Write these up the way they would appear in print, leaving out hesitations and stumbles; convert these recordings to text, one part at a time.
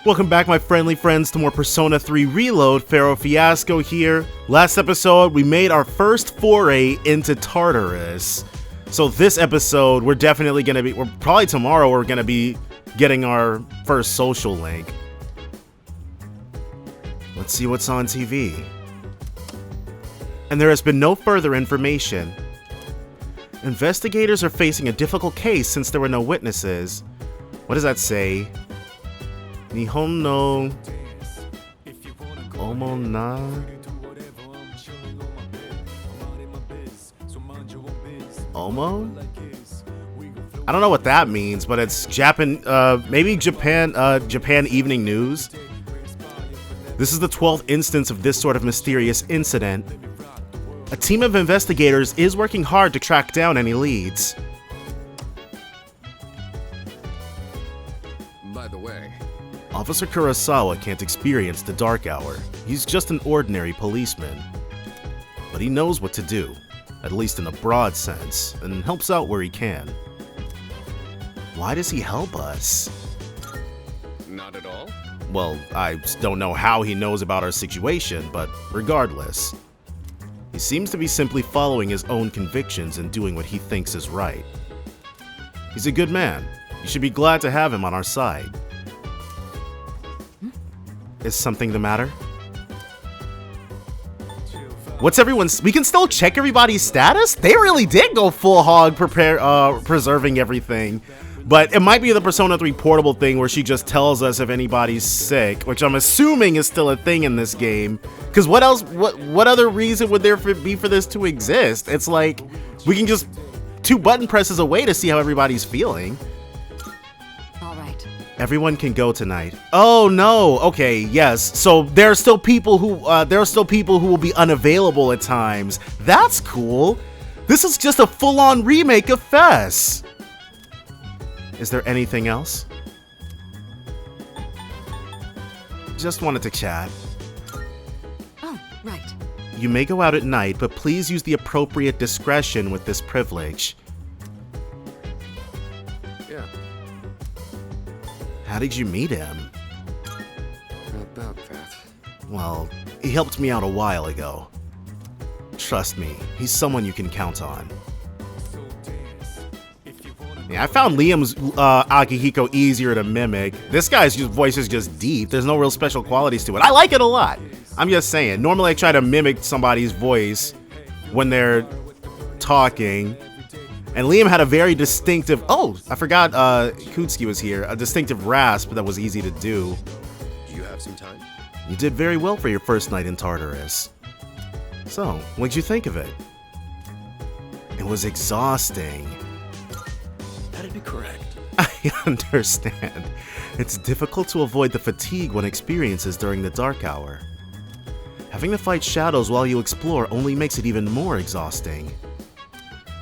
Welcome back, my friendly friends, to more Persona 3 Reload. Pharaoh Fiasco here. Last episode, we made our first foray into Tartarus. So this episode, we're probably tomorrow, we're gonna be getting our first social link. Let's see what's on TV. And there has been no further information. Investigators are facing a difficult case since there were no witnesses. What does that say? Nihon no Omo na Omo? I don't know what that means, but it's maybe Japan Evening News. This is the 12th instance of this sort of mysterious incident. A team of investigators is working hard to track down any leads. By the way, Officer Kurosawa can't experience the dark hour. He's just an ordinary policeman. But he knows what to do, at least in a broad sense, and helps out where he can. Why does he help us? not at all. Well, I don't know how he knows about our situation, but regardless, he seems to be simply following his own convictions and doing what he thinks is right. He's a good man. You should be glad to have him on our side. Is something the matter? What's everyone's? We can still check everybody's status? They really did go full hog preserving everything. But it might be the Persona 3 portable thing where she just tells us if anybody's sick, which I'm assuming is still a thing in this game. Because what else, what other reason would there be for this to exist? It's like, we can just 2 button presses away to see how everybody's feeling. Everyone can go tonight. Oh no. Okay, yes. So there are still people who will be unavailable at times. That's cool. This is just a full-on remake of Fess. Is there anything else? Just wanted to chat. Oh, right. You may go out at night, but please use the appropriate discretion with this privilege. Yeah. How did you meet him? About that. Well, he helped me out a while ago. Trust me, he's someone you can count on. Yeah, I found Liam's Akihiko easier to mimic. This guy's voice is just deep. There's no real special qualities to it. I like it a lot. I'm just saying. Normally I try to mimic somebody's voice when they're talking. And Liam had a very distinctive... Oh, I forgot Kutsuki was here. A distinctive rasp that was easy to do. Do you have some time? You did very well for your first night in Tartarus. So, what'd you think of it? It was exhausting. That'd be correct. I understand. It's difficult to avoid the fatigue one experiences during the dark hour. Having to fight shadows while you explore only makes it even more exhausting.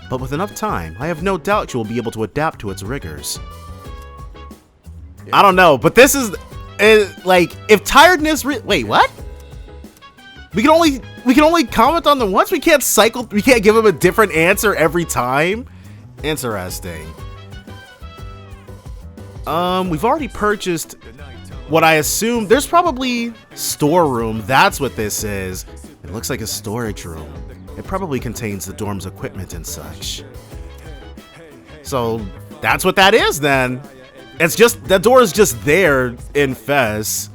But with enough time, I have no doubt you will be able to adapt to its rigors. Yeah. I don't know, but this is like, if tiredness wait, what? We can only comment on them once? We can't give them a different answer every time? Interesting. We've already purchased what I assume, there's probably storeroom. That's what this is. It looks like a storage room. It probably contains the dorm's equipment and such. So that's what that is then. It's just, that door is just there in Fess.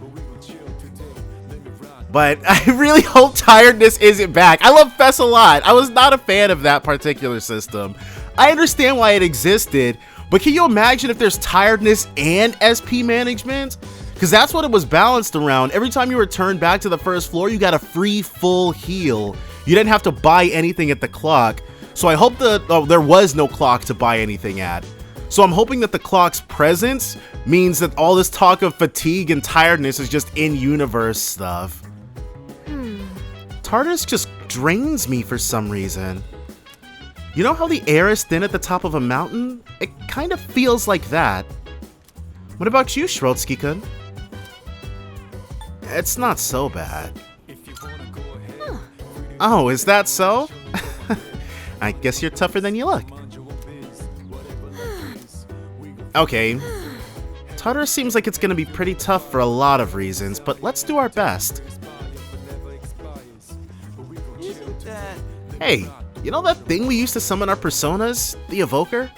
But I really hope tiredness isn't back. I love Fess a lot. I was not a fan of that particular system. I understand why it existed, but can you imagine if there's tiredness and SP management? Because that's what it was balanced around. Every time you returned back to the first floor, you got a free full heal. You didn't have to buy anything at the clock. So I hope there was no clock to buy anything at. So I'm hoping that the clock's presence means that all this talk of fatigue and tiredness is just in-universe stuff. Tartarus just drains me for some reason. You know how the air is thin at the top of a mountain? It kind of feels like that. What about you, Schrotsky-kun? It's not so bad. Oh, is that so? I guess you're tougher than you look. Okay. Tartarus seems like it's gonna be pretty tough for a lot of reasons, but let's do our best. Hey, you know that thing we used to summon our personas? The Evoker?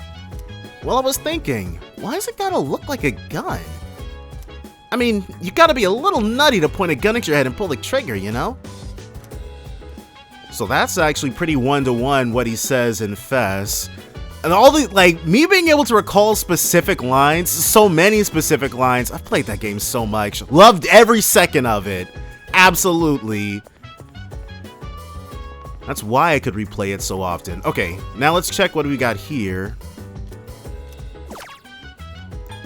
Well, I was thinking, why does it gotta look like a gun? I mean, you gotta be a little nutty to point a gun at your head and pull the trigger, you know? So that's actually pretty one-to-one what he says in Fess. And all the, like, me being able to recall specific lines, so many specific lines, I've played that game so much. Loved every second of it. Absolutely. That's why I could replay it so often. Okay, now let's check what we got here.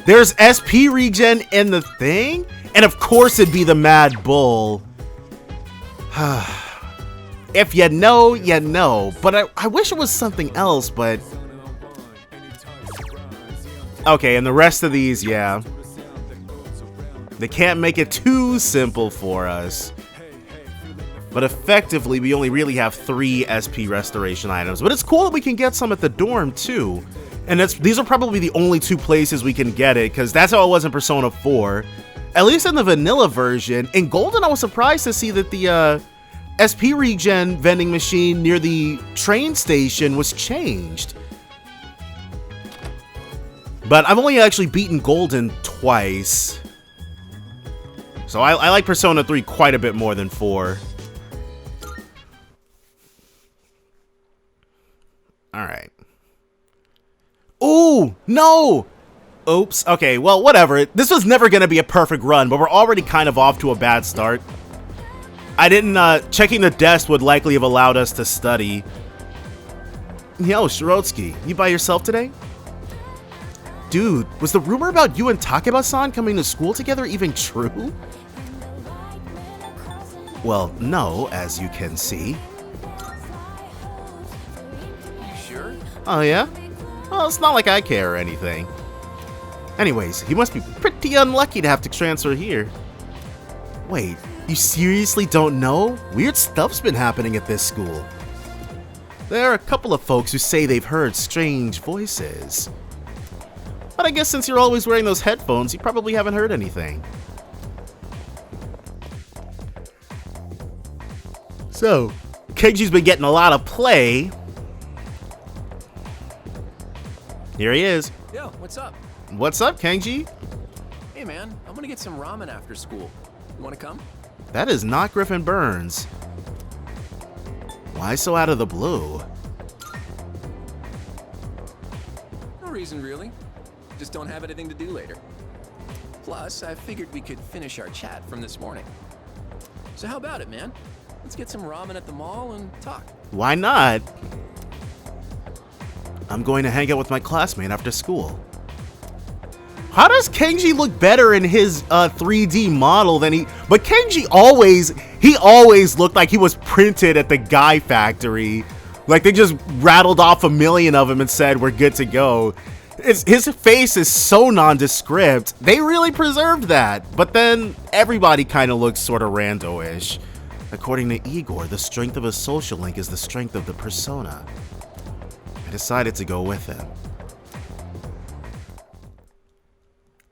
There's SP regen in the thing? And of course it'd be the Mad Bull. If you know, you know. But I wish it was something else, but... Okay, and the rest of these, yeah. They can't make it too simple for us. But effectively, we only really have 3 SP restoration items. But it's cool that we can get some at the dorm, too. And these are probably the only 2 places we can get it, because that's how it was in Persona 4. At least in the vanilla version. In Golden, I was surprised to see that the SP regen vending machine near the train station was changed. But I've only actually beaten Golden twice. So I like Persona 3 quite a bit more than 4. Alright. Ooh, no! Oops. Okay, well, whatever. This was never going to be a perfect run, but we're already kind of off to a bad start. I didn't, checking the desk would likely have allowed us to study. Yo, Shirotsky, you by yourself today? Dude, was the rumor about you and Takeba-san coming to school together even true? Well, no, as you can see. You sure? Oh, yeah? Well, it's not like I care or anything. Anyways, he must be pretty unlucky to have to transfer here. Wait, you seriously don't know? Weird stuff's been happening at this school. There are a couple of folks who say they've heard strange voices. But I guess since you're always wearing those headphones, you probably haven't heard anything. So, Kenji's been getting a lot of play. Here he is. Yo, what's up? What's up, Kenji? Hey man, I'm gonna get some ramen after school. You wanna come? That is not Griffin Burns. Why so out of the blue? No reason really. Just don't have anything to do later. Plus, I figured we could finish our chat from this morning. So how about it, man? Let's get some ramen at the mall and talk. Why not? I'm going to hang out with my classmate after school. How does Kenji look better in his 3D model than he... But Kenji always looked like he was printed at the Guy factory. Like they just rattled off a million of them and said, we're good to go. His face is so nondescript. They really preserved that. But then everybody kind of looks sort of rando-ish. According to Igor, the strength of a social link is the strength of the persona. I decided to go with him.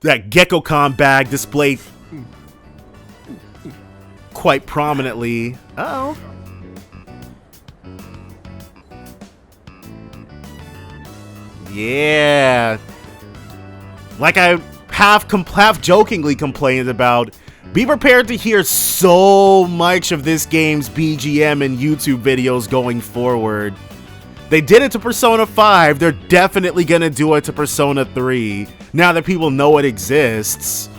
That Gekko-Con bag displayed quite prominently. Uh-oh. Yeah. Like I half jokingly complained about, be prepared to hear so much of this game's BGM and YouTube videos going forward. They did it to Persona 5, they're definitely gonna do it to Persona 3, now that people know it exists.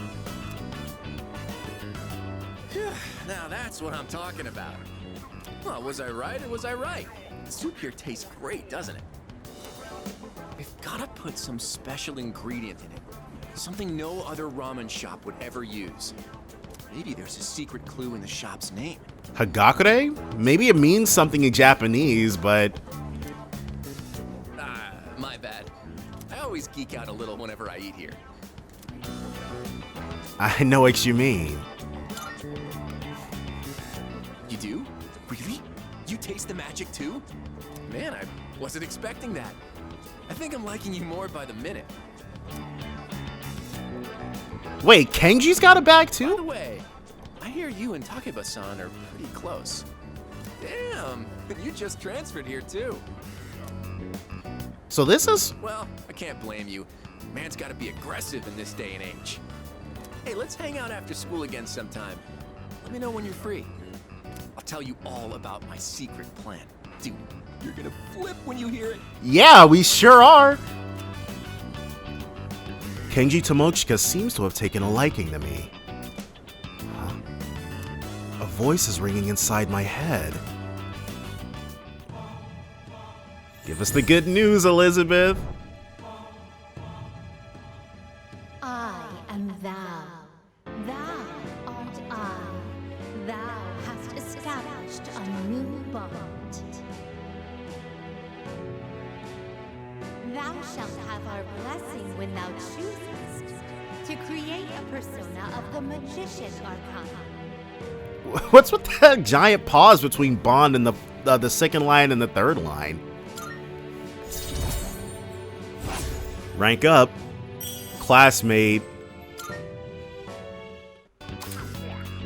Now that's what I'm talking about. Well, was I right or was I right? The soup here tastes great, doesn't it? We've gotta put some special ingredient in it. Something no other ramen shop would ever use. Maybe there's a secret clue in the shop's name. Hagakure? Maybe it means something in Japanese, but... My bad. I always geek out a little whenever I eat here. I know what you mean. You do? Really? You taste the magic too? Man, I wasn't expecting that. I think I'm liking you more by the minute. Wait, Kenji's got a bag By too? the way, I hear you and Takeba-san are pretty close. Damn, you just transferred here too. So this is... Well, I can't blame you. Man's gotta be aggressive in this day and age. Hey, let's hang out after school again sometime. Let me know when you're free. I'll tell you all about my secret plan. Dude, you're gonna flip when you hear it. Yeah, we sure are. Kenji Tomochika seems to have taken a liking to me. Huh? A voice is ringing inside my head. Give us the good news, Elizabeth. I am thou. Thou art I. Thou hast established a new bond. Thou shalt have our blessing when thou choosest to create a persona of the Magician Arcana. What's with that giant pause between Bond and the second line and the third line? Rank up. Classmate.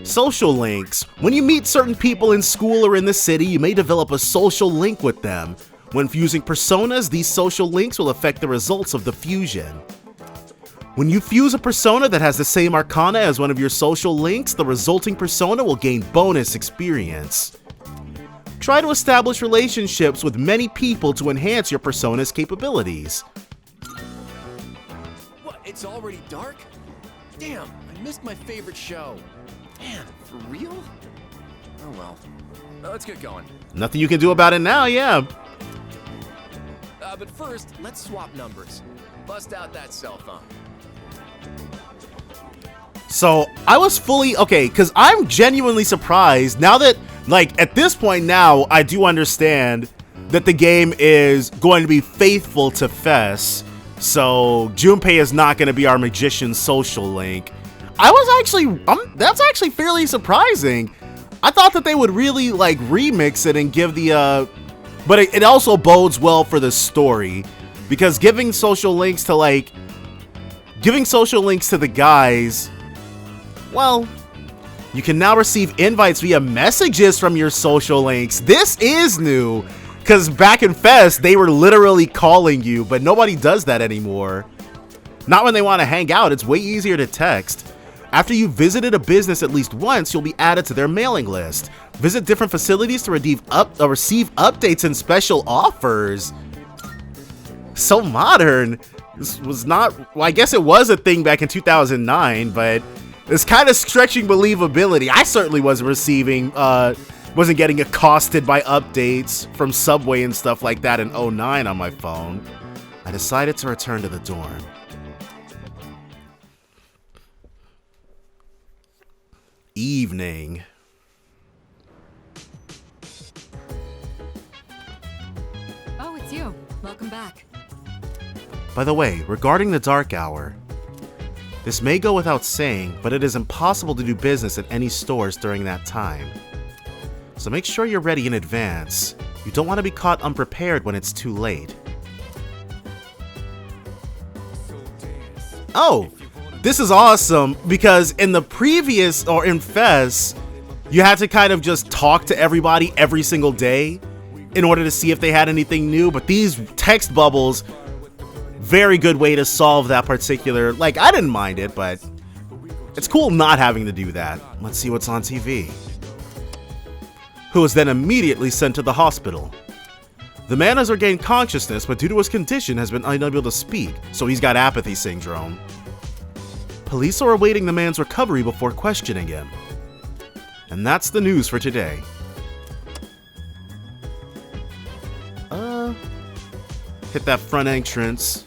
Social links. When you meet certain people in school or in the city, you may develop a social link with them. When fusing personas, these social links will affect the results of the fusion. When you fuse a persona that has the same arcana as one of your social links, the resulting persona will gain bonus experience. Try to establish relationships with many people to enhance your persona's capabilities. What, it's already dark? Damn, I missed my favorite show. Man, for real? Oh well. Let's get going. Nothing you can do about it now, yeah. But first, let's swap numbers. Bust out that cell phone. So I was fully okay, because I'm genuinely surprised now that, like, at this point now, I do understand that the game is going to be faithful to Fess. So Junpei is not going to be our magician social link. I was actually, that's actually fairly surprising. I thought that they would really like remix it and give the, but it also bodes well for the story, because giving social links to the guys, well, you can now receive invites via messages from your social links. This is new, because back in Fest, they were literally calling you, but nobody does that anymore. Not when they want to hang out. It's way easier to text. After you've visited a business at least once, you'll be added to their mailing list. Visit different facilities to receive updates and special offers. So modern. This was not, well, I guess it was a thing back in 2009, but it's kind of stretching believability. I certainly wasn't wasn't getting accosted by updates from Subway and stuff like that in 2009 on my phone. I decided to return to the dorm. Evening. Oh, it's you. Welcome back. By the way, regarding the dark hour, this may go without saying, but it is impossible to do business at any stores during that time. So make sure you're ready in advance. You don't want to be caught unprepared when it's too late. Oh, this is awesome, because in the previous, or in Fez, you had to kind of just talk to everybody every single day in order to see if they had anything new, but these text bubbles, very good way to solve that particular, like, I didn't mind it, but it's cool not having to do that. Let's see what's on TV. Who was then immediately sent to the hospital. The man has regained consciousness, but due to his condition has been unable to speak, so he's got apathy syndrome. Police are awaiting the man's recovery before questioning him. And that's the news for today. Hit that front entrance.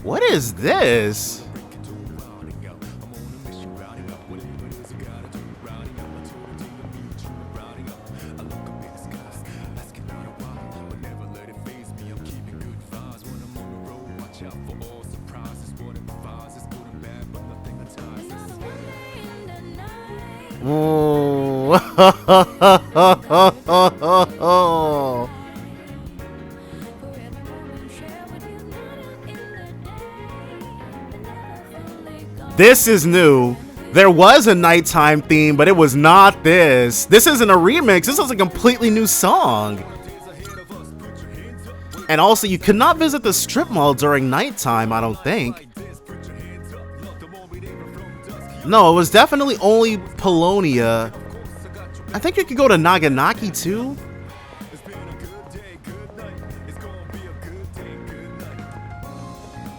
What is this? Whoa. This is new. There was a nighttime theme, but it was not this. This isn't a remix. This is a completely new song. And also, you could not visit the strip mall during nighttime, I don't think. No, it was definitely only Polonia. I think you could go to Naganaki too.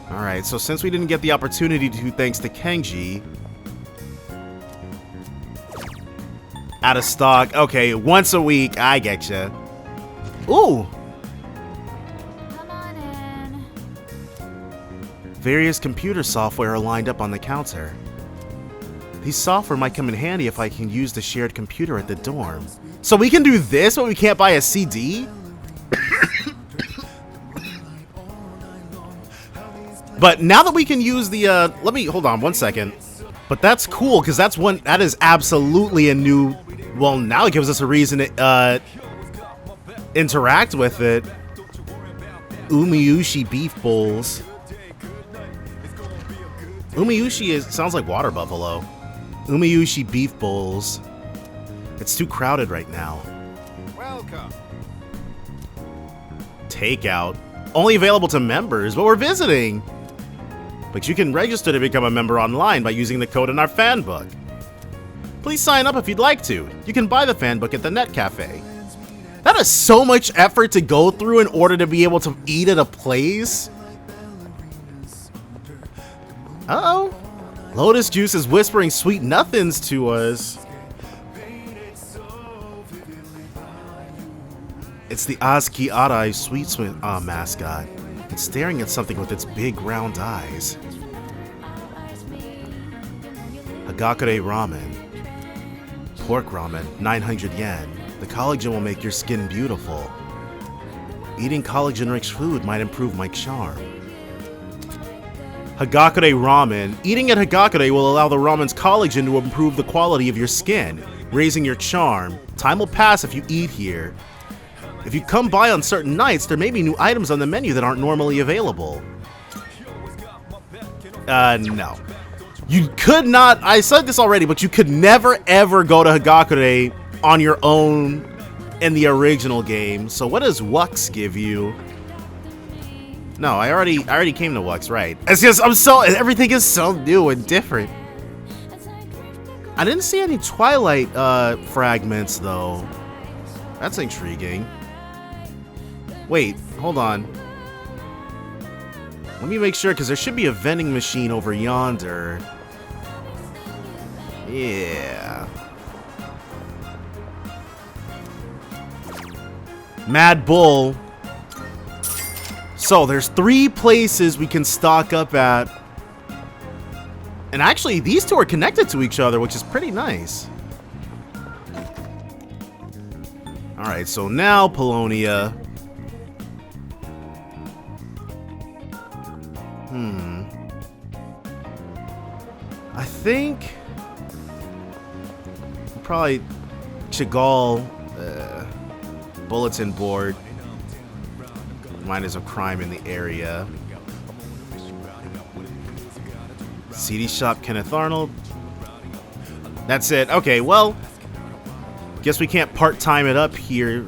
Alright, so since we didn't get the opportunity to thanks to Kenji. Out of stock. Okay, once a week. I getcha. Ooh. Come on in. Various computer software are lined up on the counter. These software might come in handy if I can use the shared computer at the dorm. So we can do this, but we can't buy a CD? But now that we can use the, let me, hold on one second. But that's cool, because that is absolutely a new, well, now it gives us a reason to, interact with it. Umiyushi beef bowls. Umiyushi sounds like water buffalo. Umiyushi beef bowls. It's too crowded right now. Welcome. Takeout. Only available to members, but we're visiting. But you can register to become a member online by using the code in our fan book. Please sign up if you'd like to. You can buy the fan book at the Net Cafe. That is so much effort to go through in order to be able to eat at a place. Uh-oh. Lotus Juice is whispering sweet nothings to us. It's the Azuki Arai sweet mascot. It's staring at something with its big round eyes. Hagakure ramen. Pork ramen, 900 yen. The collagen will make your skin beautiful. Eating collagen-rich food might improve my charm. Hagakure ramen. Eating at Hagakure will allow the ramen's collagen to improve the quality of your skin, raising your charm. Time will pass if you eat here. If you come by on certain nights, there may be new items on the menu that aren't normally available. No. You could not, I said this already, but you could never ever go to Hagakure on your own in the original game. So what does Wux give you? No, I already came to Wux, right. It's just, everything is so new and different. I didn't see any Twilight fragments though. That's intriguing. Wait, hold on. Let me make sure, because there should be a vending machine over yonder. Yeah. Mad Bull. So, there's 3 places we can stock up at. And actually, these two are connected to each other, which is pretty nice. Alright, so now Polonia. I think probably Chagall bulletin board. Mine is a crime in the area. CD shop Kenneth Arnold. That's it. Okay, well, guess we can't part-time it up here.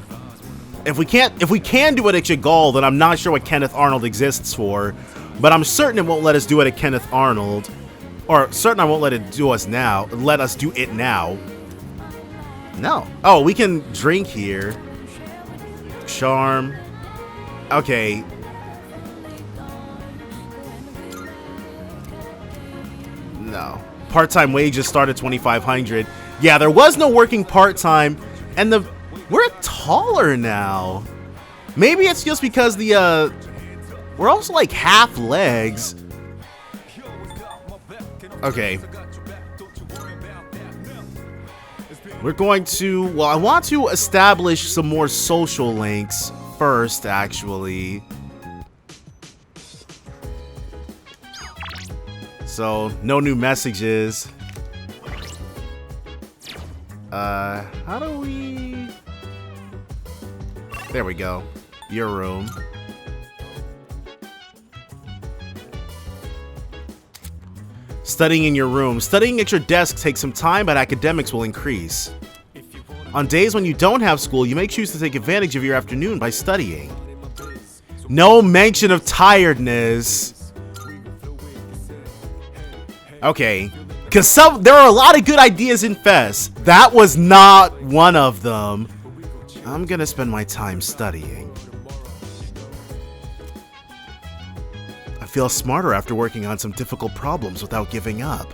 If we can do it at Chagall, then I'm not sure what Kenneth Arnold exists for. But I'm certain it won't let us do it at Kenneth Arnold. Or certain I won't let it do us now. Let us do it now. No. Oh, we can drink here. Charm. Okay. No. Part-time wages start at 2,500. Yeah, there was no working part-time. And we're taller now. Maybe it's just because we're also like half legs. Okay. We're going to, well, I want to establish some more social links first, actually. So, no new messages. How do we... There we go. Your room. Studying in your room. Studying at your desk takes some time, but academics will increase. On days when you don't have school, you may choose to take advantage of your afternoon by studying. No mention of tiredness. Okay. Because there are a lot of good ideas in Fest. That was not one of them. I'm gonna spend my time studying. I feel smarter after working on some difficult problems without giving up.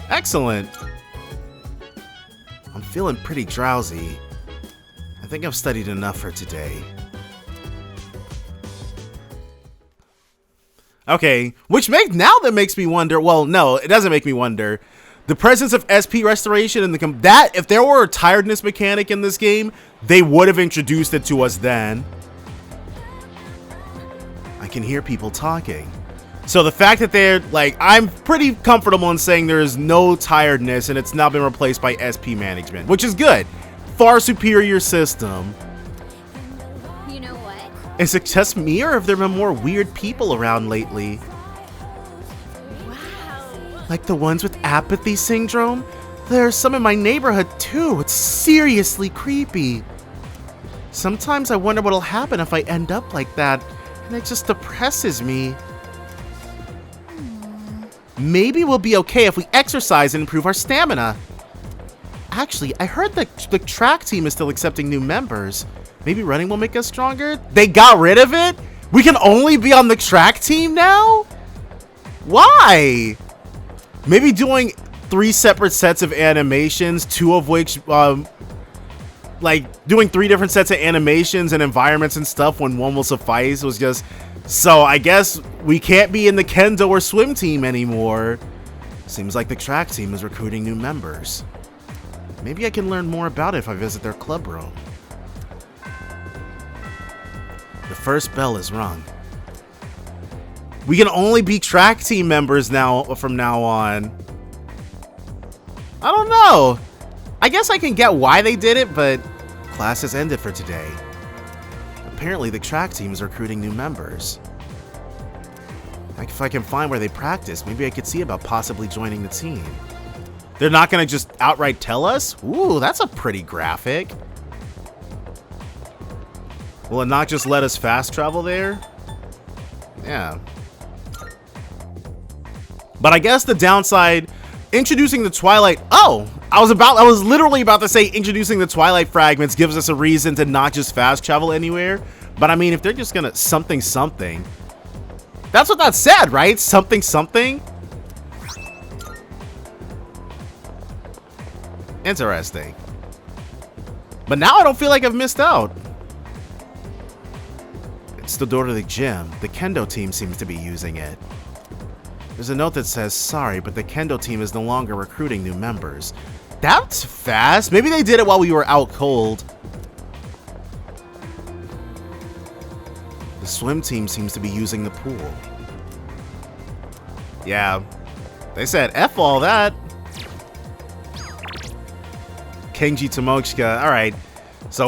Excellent. I'm feeling pretty drowsy. I think I've studied enough for today. Okay, which makes me wonder. Well, no, it doesn't make me wonder. The presence of SP restoration and if there were a tiredness mechanic in this game, they would have introduced it to us then. I can hear people talking. So the fact that they're like, I'm pretty comfortable in saying there is no tiredness and it's now been replaced by SP management, which is good. Far superior system. You know what? Is it just me, or have there been more weird people around lately? Wow. Like the ones with apathy syndrome? There's some in my neighborhood too. It's seriously creepy. Sometimes I wonder what'll happen if I end up like that, and it just depresses me. Maybe we'll be okay if we exercise and improve our stamina. Actually, I heard that the track team is still accepting new members. Maybe running will make us stronger? They got rid of it? We can only be on the track team now? Why? Maybe doing 3 separate sets of animations, 2 of which, like, doing 3 different sets of animations and environments and stuff when one will suffice was just... So I guess we can't be in the kendo or swim team anymore. Seems like the track team is recruiting new members. Maybe I can learn more about it if I visit their club room. The first bell is rung. We can only be track team members now from now on. I don't know. I guess I can get why they did it, but class has ended for today. Apparently the track team is recruiting new members. If I can find where they practice, maybe I could see about possibly joining the team. They're not gonna just outright tell us? Ooh, that's a pretty graphic. Will it not just let us fast travel there? Yeah. But I guess the downside, introducing the Twilight... Oh! I was literally about to say introducing the Twilight fragments gives us a reason to not just fast travel anywhere. But I mean, if they're just gonna something. That's what that said, right? Something. Interesting. But now I don't feel like I've missed out. It's the door to the gym. The kendo team seems to be using it. There's a note that says, sorry, but the kendo team is no longer recruiting new members. That's fast. Maybe they did it while we were out cold. The swim team seems to be using the pool. Yeah. They said, F all that. Kenji Tomochika. Alright. So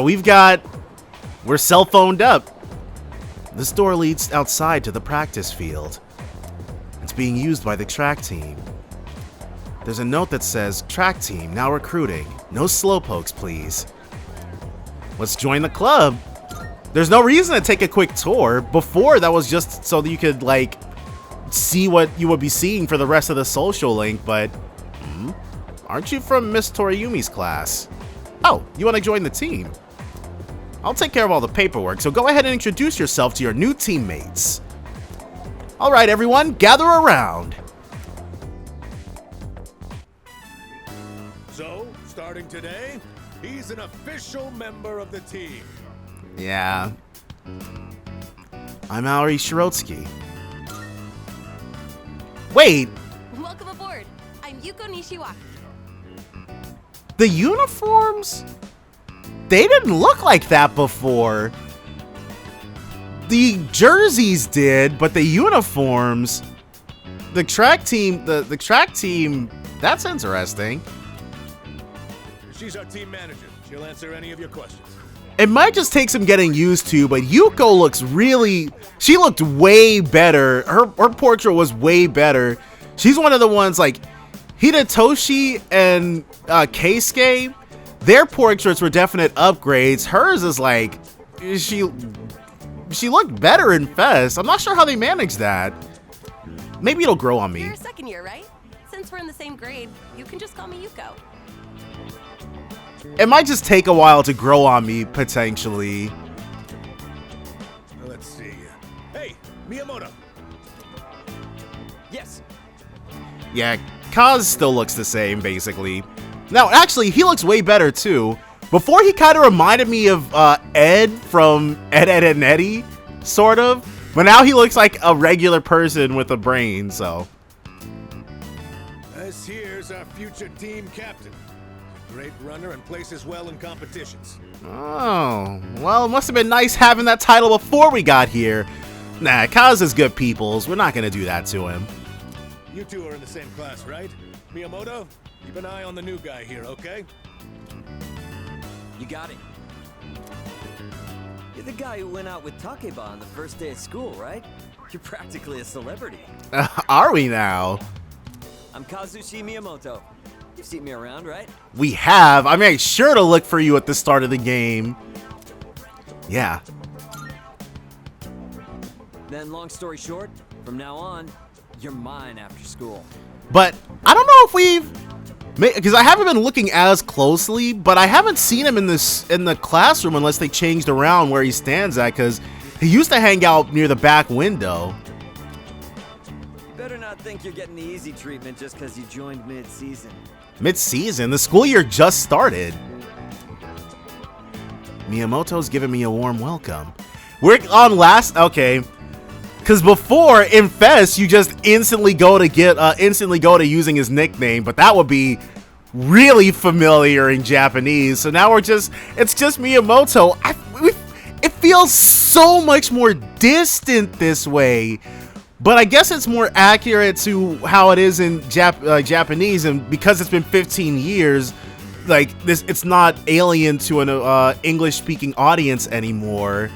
we're cell phoned up. This door leads outside to the practice field. It's being used by the track team. There's a note that says, track team, now recruiting. No slowpokes, please. Let's join the club. There's no reason to take a quick tour. Before, that was just so that you could, like, see what you would be seeing for the rest of the social link, but... aren't you from Miss Toriyumi's class? Oh, you want to join the team? I'll take care of all the paperwork, so go ahead and introduce yourself to your new teammates. Alright, everyone, gather around. So, starting today, he's an official member of the team. Yeah. I'm Aori Shirotsky. Wait, Welcome aboard. I'm Yuko Nishiwaki. the uniforms? They didn't look like that before. The jerseys did, but the uniforms... the track team, the track team, that's interesting. She's our team manager. She'll answer any of your questions. It might just take some getting used to, but Yuko looks really, she looked way better. Her portrait was way better. She's one of the ones like Hidetoshi and Keisuke, their portraits were definite upgrades. Hers is like, she looked better in Fest. I'm not sure how they managed that. Maybe it'll grow on me. You're a second year, right? Since we're in the same grade, you can just call me Yuko. It might just take a while to grow on me, potentially. Let's see. Hey, Miyamoto. Yes. Yeah, Kaz still looks the same, basically. Now, actually, he looks way better, too. Before, he kind of reminded me of Ed from Ed, Edd n Eddy, sort of. But now he looks like a regular person with a brain, so. This here's our future team captain. Great runner and places well in competitions. Oh, well, it must have been nice having that title before we got here. Nah, Kaz is good peoples. We're not going to do that to him. You two are in the same class, right? Miyamoto, keep an eye on the new guy here, okay? You got it. You're the guy who went out with Takeba on the first day of school, right? You're practically a celebrity. Are we now? I'm Kazushi Miyamoto. You've seen me around, right? We have. I made sure to look for you at the start of the game. Yeah. Then, long story short, from now on, you're mine after school. But I don't know if we've, because I haven't been looking as closely, but I haven't seen him in the classroom unless they changed around where he stands at, because he used to hang out near the back window. You better not think you're getting the easy treatment just because you joined mid-season. Mid-season? The school year just started. Miyamoto's giving me a warm welcome. We're on last, okay. Because before, in Fest, you just instantly go to using his nickname, but that would be really familiar in Japanese. So now it's just Miyamoto. It feels so much more distant this way, but I guess it's more accurate to how it is in Japanese, and because it's been 15 years, like this, it's not alien to an English-speaking audience anymore.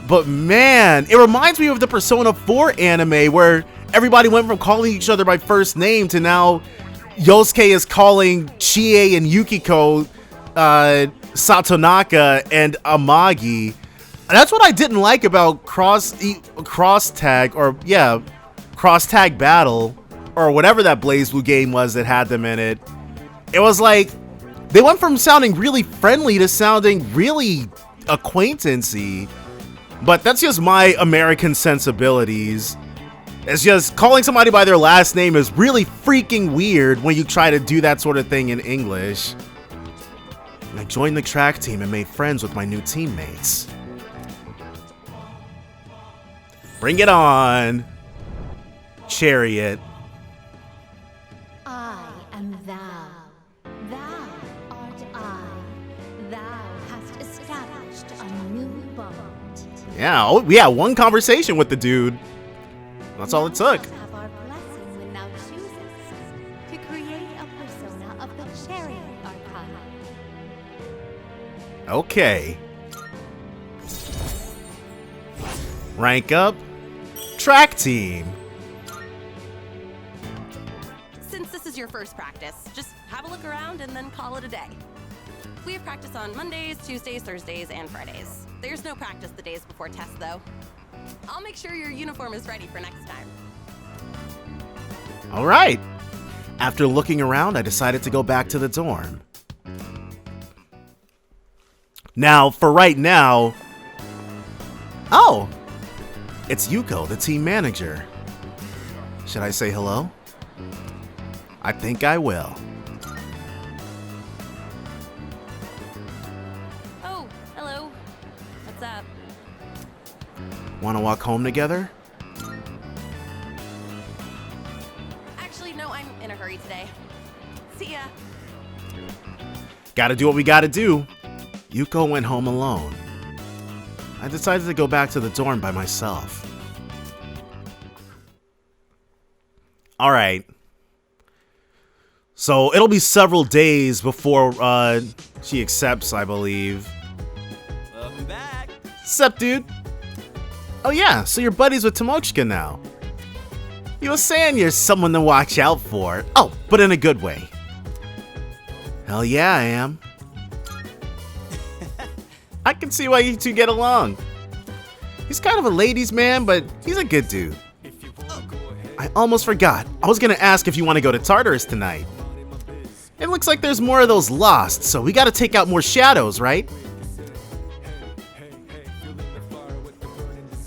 But man, it reminds me of the Persona 4 anime where everybody went from calling each other by first name to now Yosuke is calling Chie and Yukiko Satonaka and Amagi. That's what I didn't like about cross tag battle, or whatever that BlazBlue game was that had them in it. It was like they went from sounding really friendly to sounding really acquaintancy. But that's just my American sensibilities. It's just calling somebody by their last name is really freaking weird when you try to do that sort of thing in English. I joined the track team and made friends with my new teammates. Bring it on, Chariot. I am thou. Thou art I. Thou hast established a new bond. Yeah, we had one conversation with the dude. That's all it took. Have our blessing when thou choosest to create a persona of the Chariot Arcana. Okay. Rank up. Track team. Since this is your first practice, just have a look around and then call it a day. We have practice on Mondays, Tuesdays, Thursdays, and Fridays. There's no practice the days before tests, though. I'll make sure your uniform is ready for next time. All right. After looking around, I decided to go back to the dorm. Now, for right now... Oh! It's Yuko, the team manager. Should I say hello? I think I will. Oh, hello. What's up? Want to walk home together? Actually, no, I'm in a hurry today. See ya. Gotta do what we gotta do. Yuko went home alone. I decided to go back to the dorm by myself. All right. So it'll be several days before she accepts, I believe. Welcome back. Sup, dude? Oh yeah, so you're buddies with Tomochika now. You were saying you're someone to watch out for. Oh, but in a good way. Hell yeah, I am. I can see why you two get along. He's kind of a ladies' man, but he's a good dude. I almost forgot. I was gonna ask if you want to go to Tartarus tonight. It looks like there's more of those lost, so we gotta take out more shadows, right?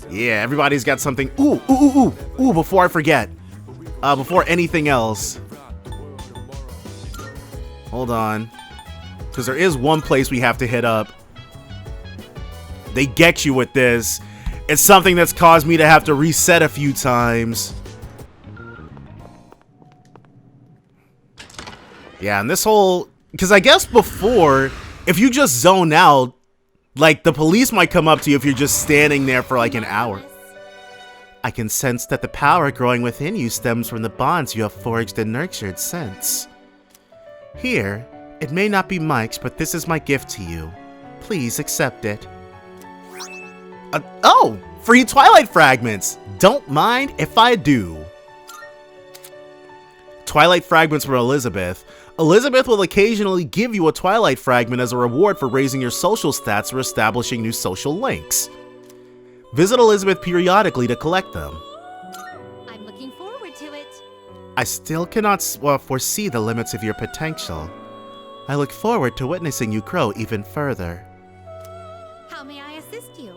Yeah, everybody's got something. Ooh, before I forget. Before anything else. Hold on. Because there is one place we have to hit up. They get you with this. It's something that's caused me to have to reset a few times. Yeah, and this whole... Because I guess before, if you just zone out, like, the police might come up to you if you're just standing there for like an hour. I can sense that the power growing within you stems from the bonds you have forged and nurtured since. Here, it may not be much, but this is my gift to you. Please accept it. Oh! Free Twilight Fragments! Don't mind if I do. Twilight Fragments for Elizabeth. Elizabeth will occasionally give you a Twilight Fragment as a reward for raising your social stats or establishing new social links. Visit Elizabeth periodically to collect them. I'm looking forward to it. I still cannot foresee the limits of your potential. I look forward to witnessing you grow even further. How may I assist you?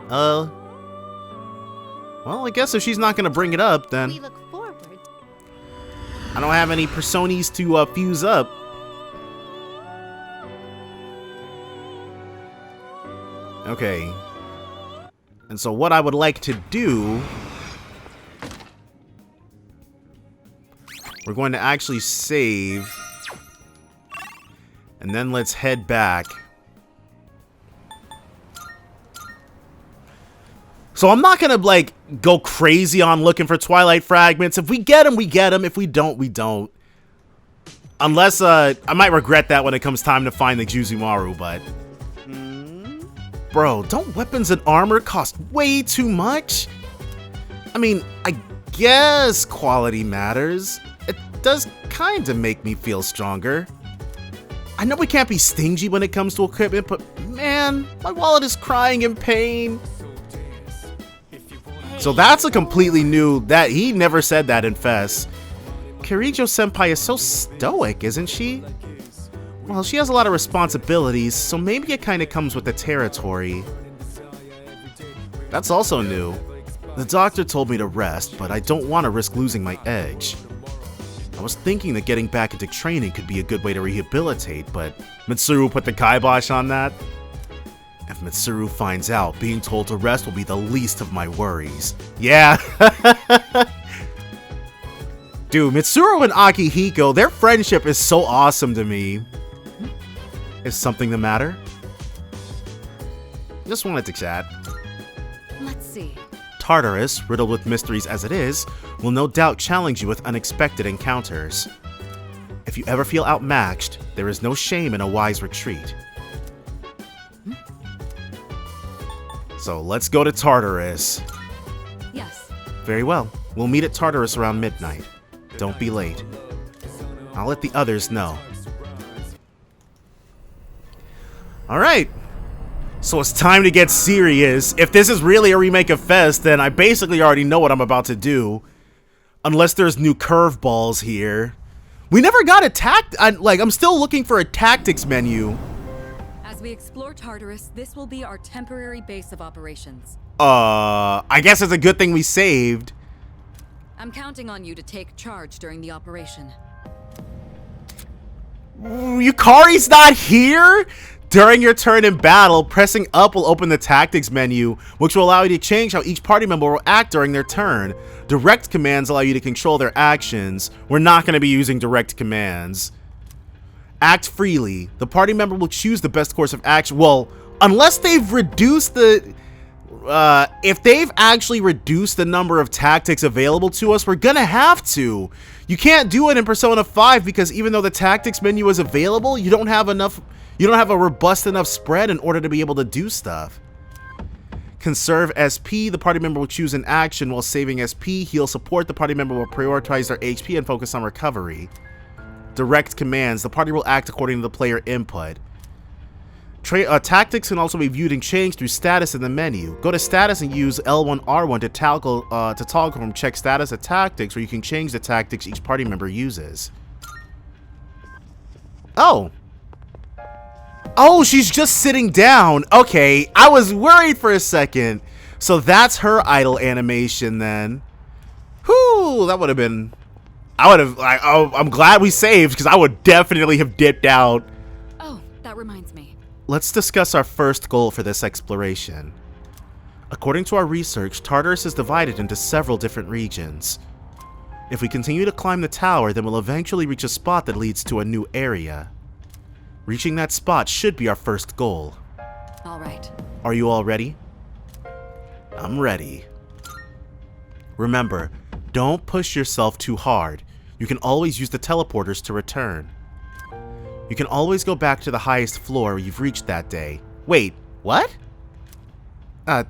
Well, I guess if she's not gonna bring it up, then We look forward. I don't have any personas to fuse up. Okay. And so what I would like to do... We're going to actually save. And then let's head back. So I'm not gonna, like, go crazy on looking for Twilight Fragments. If we get them, we get them. If we don't, we don't. Unless, I might regret that when it comes time to find the Juzumaru, but... Bro, don't weapons and armor cost way too much? I mean, I guess quality matters. It does kind of make me feel stronger. I know we can't be stingy when it comes to equipment, but man, my wallet is crying in pain. So that's a completely new, that he never said that in Fest. Kirijo-senpai is so stoic, isn't she? Well, she has a lot of responsibilities, so maybe it kind of comes with the territory. That's also new. The doctor told me to rest, but I don't want to risk losing my edge. I was thinking that getting back into training could be a good way to rehabilitate, but Mitsuru put the kibosh on that. If Mitsuru finds out, being told to rest will be the least of my worries. Yeah. Dude, Mitsuru and Akihiko, their friendship is so awesome to me. Is something the matter? Just wanted to chat. Let's see. Tartarus, riddled with mysteries as it is, will no doubt challenge you with unexpected encounters. If you ever feel outmatched, there is no shame in a wise retreat. So let's go to Tartarus. Yes. Very well. We'll meet at Tartarus around midnight. Don't be late. I'll let the others know. Alright. So it's time to get serious. If this is really a remake of Fest, then I basically already know what I'm about to do. Unless there's new curveballs here. We never got a I'm still looking for a tactics menu. As we explore Tartarus, this will be our temporary base of operations. I guess it's a good thing we saved. I'm counting on you to take charge during the operation. Yukari's not here? During your turn in battle, pressing up will open the tactics menu, which will allow you to change how each party member will act during their turn. Direct commands allow you to control their actions. We're not going to be using direct commands. Act freely. The party member will choose the best course of action. Well, unless they've reduced the... if they've actually reduced the number of tactics available to us, we're gonna have to. You can't do it in Persona 5 because even though the tactics menu is available, you don't have a robust enough spread in order to be able to do stuff. Conserve SP, the party member will choose an action while saving SP. Heal support, the party member will prioritize their HP and focus on recovery. Direct commands, the party will act according to the player input. Tactics can also be viewed and changed through status in the menu. Go to status and use L1 R1 to toggle from check status of tactics, where you can change the tactics each party member uses. Oh, she's just sitting down. Okay, I was worried for a second. So that's her idle animation then. Whew, that would have been... I'm glad we saved, because I would definitely have dipped out. Oh, that reminds me. Let's discuss our first goal for this exploration. According to our research, Tartarus is divided into several different regions. If we continue to climb the tower, then we'll eventually reach a spot that leads to a new area. Reaching that spot should be our first goal. All right. Are you all ready? I'm ready. Remember, don't push yourself too hard. You can always use the teleporters to return. You can always go back to the highest floor you've reached that day. Wait, what?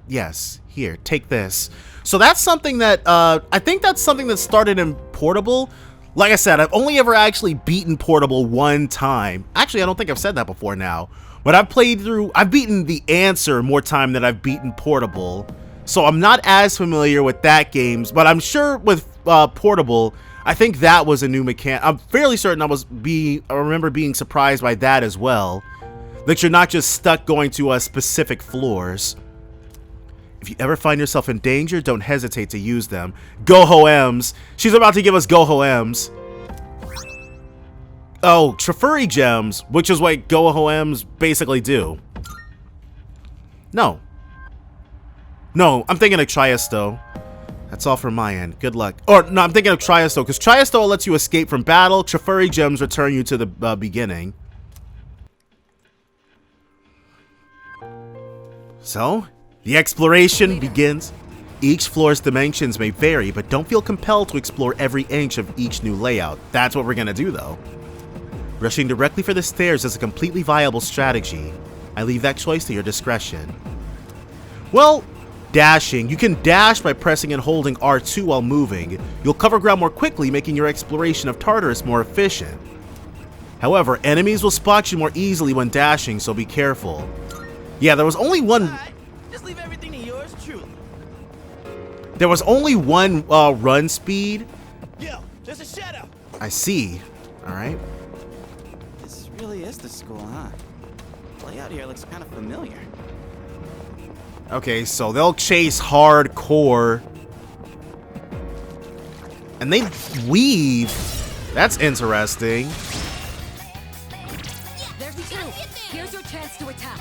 Yes. Here, take this. So that's something that, I think that's something that started in Portable. Like I said, I've only ever actually beaten Portable one time. Actually, I don't think I've said that before now. But I've beaten The Answer more time than I've beaten Portable. So I'm not as familiar with that games, but I'm sure with Portable, I think that was a new mechanic. I'm fairly certain I remember being surprised by that as well. That you're not just stuck going to specific floors. If you ever find yourself in danger, don't hesitate to use them. Go-ho-ems. She's about to give us go-ho-ems. Oh, Trefuri gems, which is what go-ho-ems basically do. No, I'm thinking of Triasto. That's all from my end. Good luck. Or, no, I'm thinking of Triasto, because Triasto lets you escape from battle. Trefuri gems return you to the beginning. So, the exploration begins. Each floor's dimensions may vary, but don't feel compelled to explore every inch of each new layout. That's what we're gonna do, though. Rushing directly for the stairs is a completely viable strategy. I leave that choice to your discretion. Well, dashing. You can dash by pressing and holding R2 while moving. You'll cover ground more quickly, making your exploration of Tartarus more efficient. However, enemies will spot you more easily when dashing, so be careful. Yeah, there was only one... Just leave everything to yours truly. There was only one run speed. Yo, there's a shadow. I see. Alright. This really is the school, huh? Layout here looks kind of familiar. Okay, so they'll chase hardcore. And they weave. That's interesting. There's the two. Here's your chance to attack.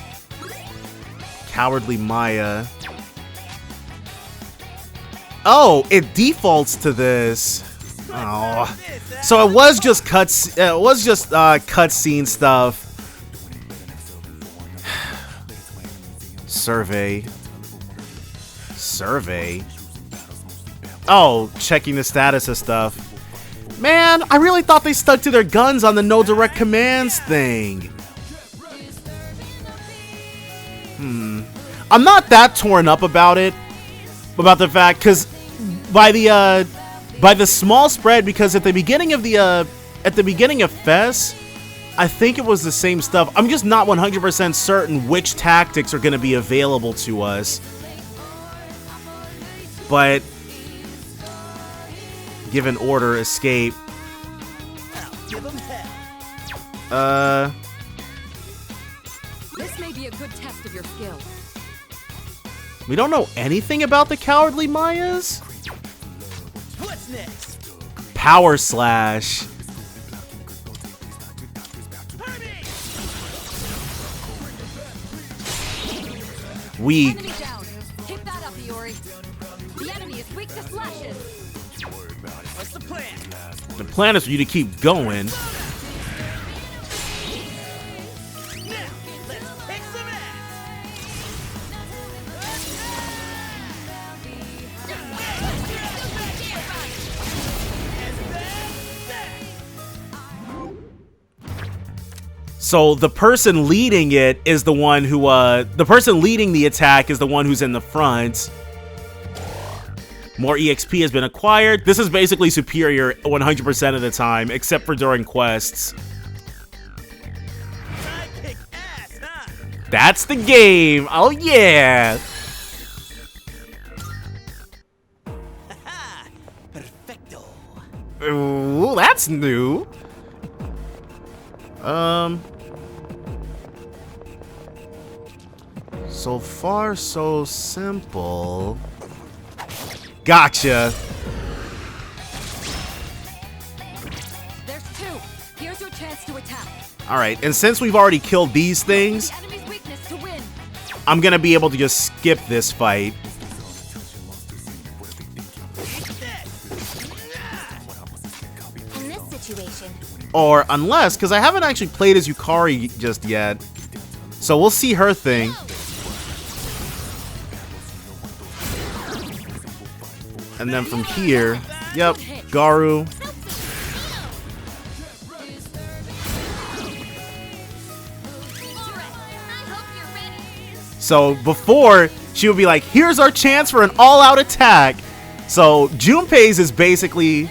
Cowardly Maya. Oh, it defaults to this. Oh, so it was just cutscene stuff. Survey. Oh, checking the status of stuff. Man, I really thought they stuck to their guns on the no direct commands thing. I'm not that torn up about it, about the fact, because by the small spread, because at the beginning of FES, I think it was the same stuff. I'm just not 100% certain which tactics are going to be available to us. But give an order, escape. This may be a good test of your skill. We don't know anything about the Cowardly Mayas? What's next? Power Slash. Weak. Enemy down. Keep that up, Iori. The enemy is weak to slashes. What's the plan? The plan is for you to keep going. Now, let's kick some ass. So the person leading it is the one who, the person leading the attack is the one who's in the front. More EXP has been acquired. This is basically superior 100% of the time, except for during quests. That's the game. Oh, yeah. Perfecto. Ooh, that's new. So far, so simple. Gotcha. There's two. Here's your chance to attack. All right, and since we've already killed these things, The enemy's weakness to win. I'm gonna be able to just skip this fight. In this situation, Or unless, because I haven't actually played as Yukari just yet. So we'll see her thing. And then from here, yep, Garu. So before, she would be like, here's our chance for an all-out attack. So Junpei's is basically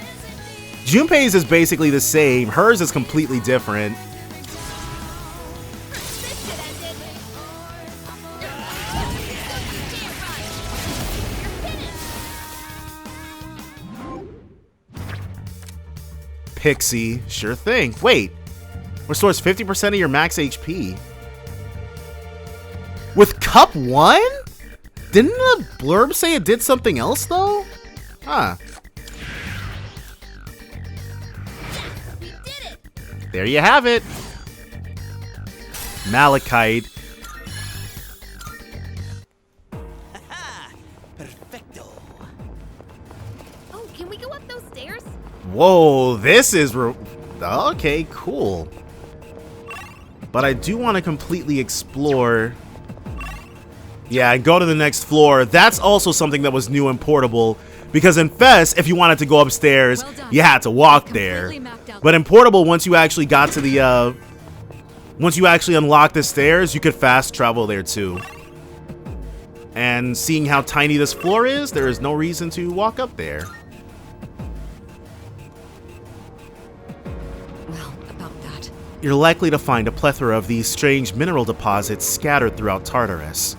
the same. Hers is completely different. Pixie, sure thing. Wait, restores 50% of your max HP. With Cup 1? Didn't the blurb say it did something else, though? Huh. There you have it. Malachite. Perfecto. oh, can we go up those stairs? Whoa, this is... okay, cool. But I do want to completely explore... Yeah, and go to the next floor. That's also something that was new and portable. Because in Fest, if you wanted to go upstairs, you had to walk there. But in Portable, once you actually got to the... once you actually unlocked the stairs, you could fast travel there too. And seeing how tiny this floor is, there is no reason to walk up there. Well, about that. You're likely to find a plethora of these strange mineral deposits scattered throughout Tartarus.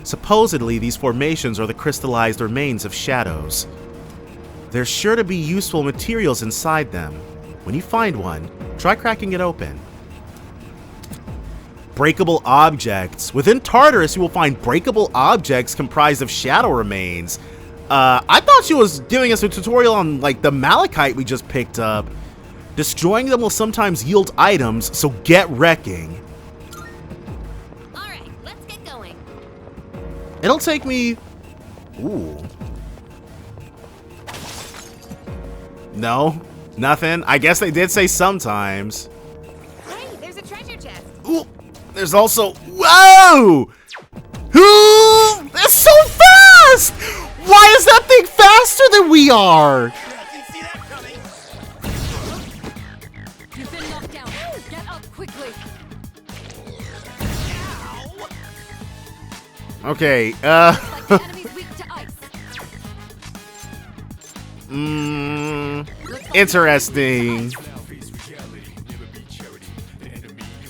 Supposedly, these formations are the crystallized remains of shadows. There's sure to be useful materials inside them. When you find one, try cracking it open. Breakable objects. Within Tartarus, you will find breakable objects comprised of shadow remains. I thought she was giving us a tutorial on, like, the malachite we just picked up. Destroying them will sometimes yield items, so get wrecking. Alright, let's get going. It'll take me... Ooh. No, nothing. I guess they did say sometimes. Hey, there's a treasure chest. Ooh, there's also... Whoa! Ooh, it's so fast! Why is that thing faster than we are? You've been knocked down. Get up quickly. Okay, Like the enemy's weak to ice. Interesting.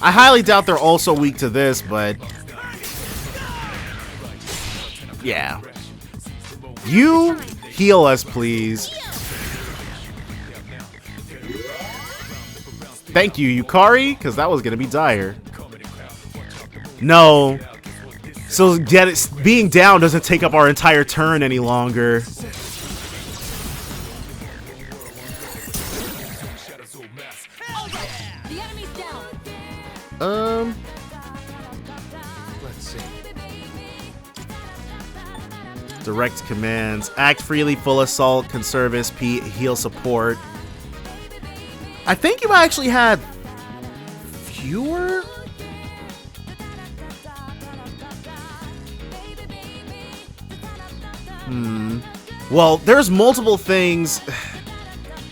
I highly doubt they're also weak to this, but... Yeah. You heal us, please. Thank you, Yukari, because that was going to be dire. No. So being down doesn't take up our entire turn any longer. The enemy's down. Let's see. Direct commands. Act freely, full assault, conserve SP, heal support. I think you actually had fewer? Well, there's multiple things.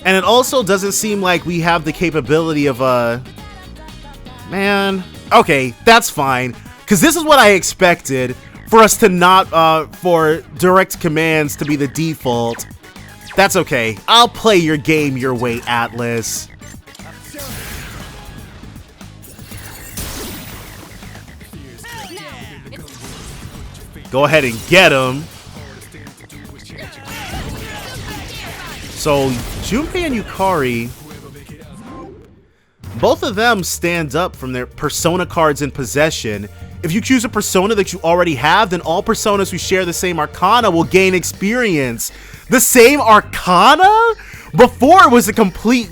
And it also doesn't seem like we have the capability of, Man, okay, that's fine. Because this is what I expected. For us to not, for direct commands to be the default. That's okay. I'll play your game your way, Atlas. Go ahead and get him. So, Junpei and Yukari, both of them stand up from their persona cards in possession. If you choose a persona that you already have, then all personas who share the same arcana will gain experience. The same arcana? Before it was a complete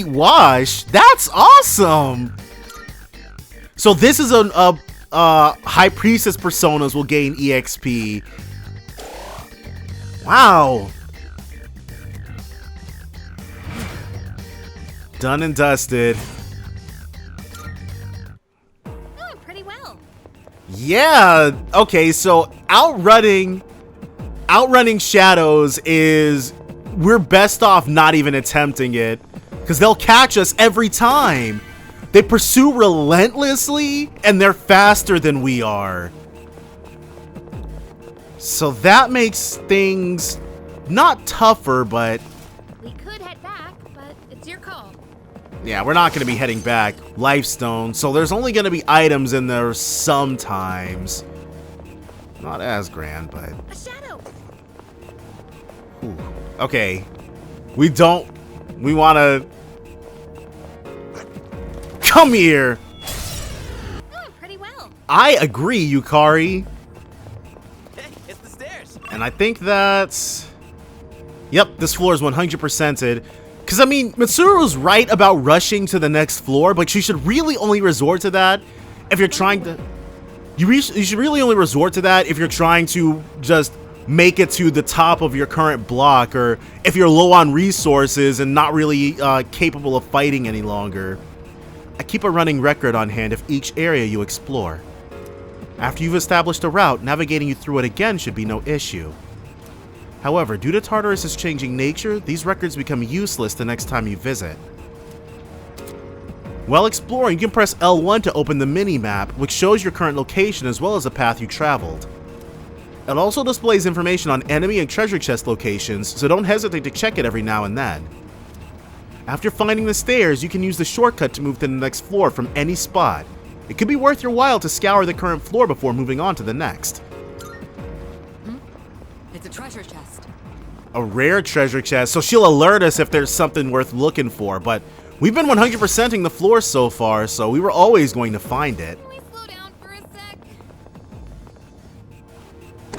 wash. That's awesome. So this is a High Priestess personas will gain EXP. Wow. Done and dusted. Oh, pretty well. Yeah. Okay, so outrunning shadows is, we're best off not even attempting it, because they'll catch us every time. They pursue relentlessly, and they're faster than we are. So that makes things not tougher, but We could head back, but it's your call. yeah, we're not going to be heading back. Lifestone, so there's only going to be items in there sometimes. Not as grand, but A shadow. ooh. Okay. We want to come here. Oh, pretty well. I agree, Yukari. Hey, it's the stairs. And I think that's... Yep, this floor is 100%ed. Because, I mean, Mitsuru's right about rushing to the next floor, but you should really only resort to that if you're trying to... You should really only resort to that if you're trying to just make it to the top of your current block, or if you're low on resources and not really capable of fighting any longer. I keep a running record on hand of each area you explore. After you've established a route, navigating you through it again should be no issue. However, due to Tartarus' changing nature, these records become useless the next time you visit. While exploring, you can press L1 to open the mini-map, which shows your current location as well as the path you traveled. It also displays information on enemy and treasure chest locations, so don't hesitate to check it every now and then. After finding the stairs, you can use the shortcut to move to the next floor from any spot. It could be worth your while to scour the current floor before moving on to the next. It's a treasure chest. A rare treasure chest, so she'll alert us if there's something worth looking for, but we've been 100%ing the floor so far, so we were always going to find it. Can we slow down for a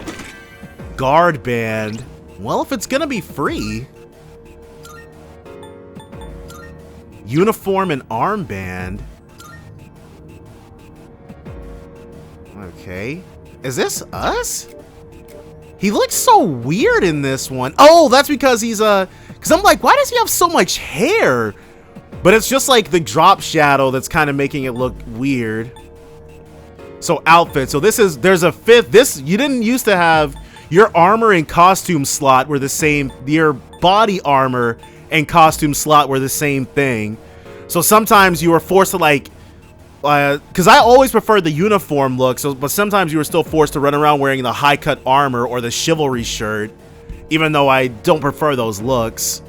sec? Guard band. Well, if it's gonna be free. Uniform and armband. Okay. Is this us? He looks so weird in this one. Oh, that's because he's because I'm like, why does he have so much hair? But it's just like the drop shadow that's kind of making it look weird. So outfit. So there's a fifth. You didn't used to have your armor and costume slot were the same. Your body armor and costume slot were the same thing. So sometimes you were forced to like, because I always preferred the uniform look, but sometimes you were still forced to run around wearing the high cut armor or the chivalry shirt, even though I don't prefer those looks.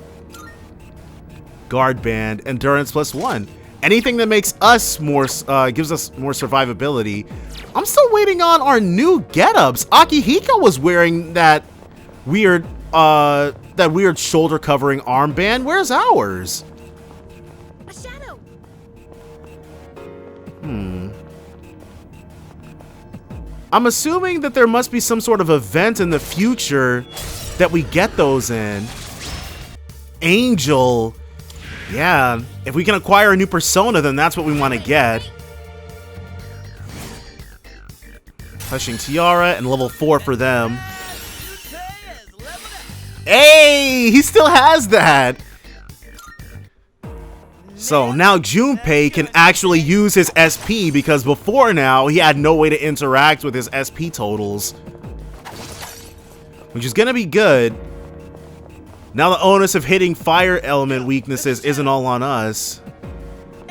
Guard band, endurance +1. Anything that makes us more, gives us more survivability. I'm still waiting on our new get-ups. Akihiko was wearing that weird shoulder covering armband. Where's ours? A shadow. I'm assuming that there must be some sort of event in the future that we get those in. Angel. Yeah, if we can acquire a new persona, then that's what we want to get. Hushing Tiara and level 4 for them. Hey, he still has that. So now Junpei can actually use his SP, because before now he had no way to interact with his SP totals, which is gonna be good. Now the onus of hitting fire element weaknesses isn't all on us.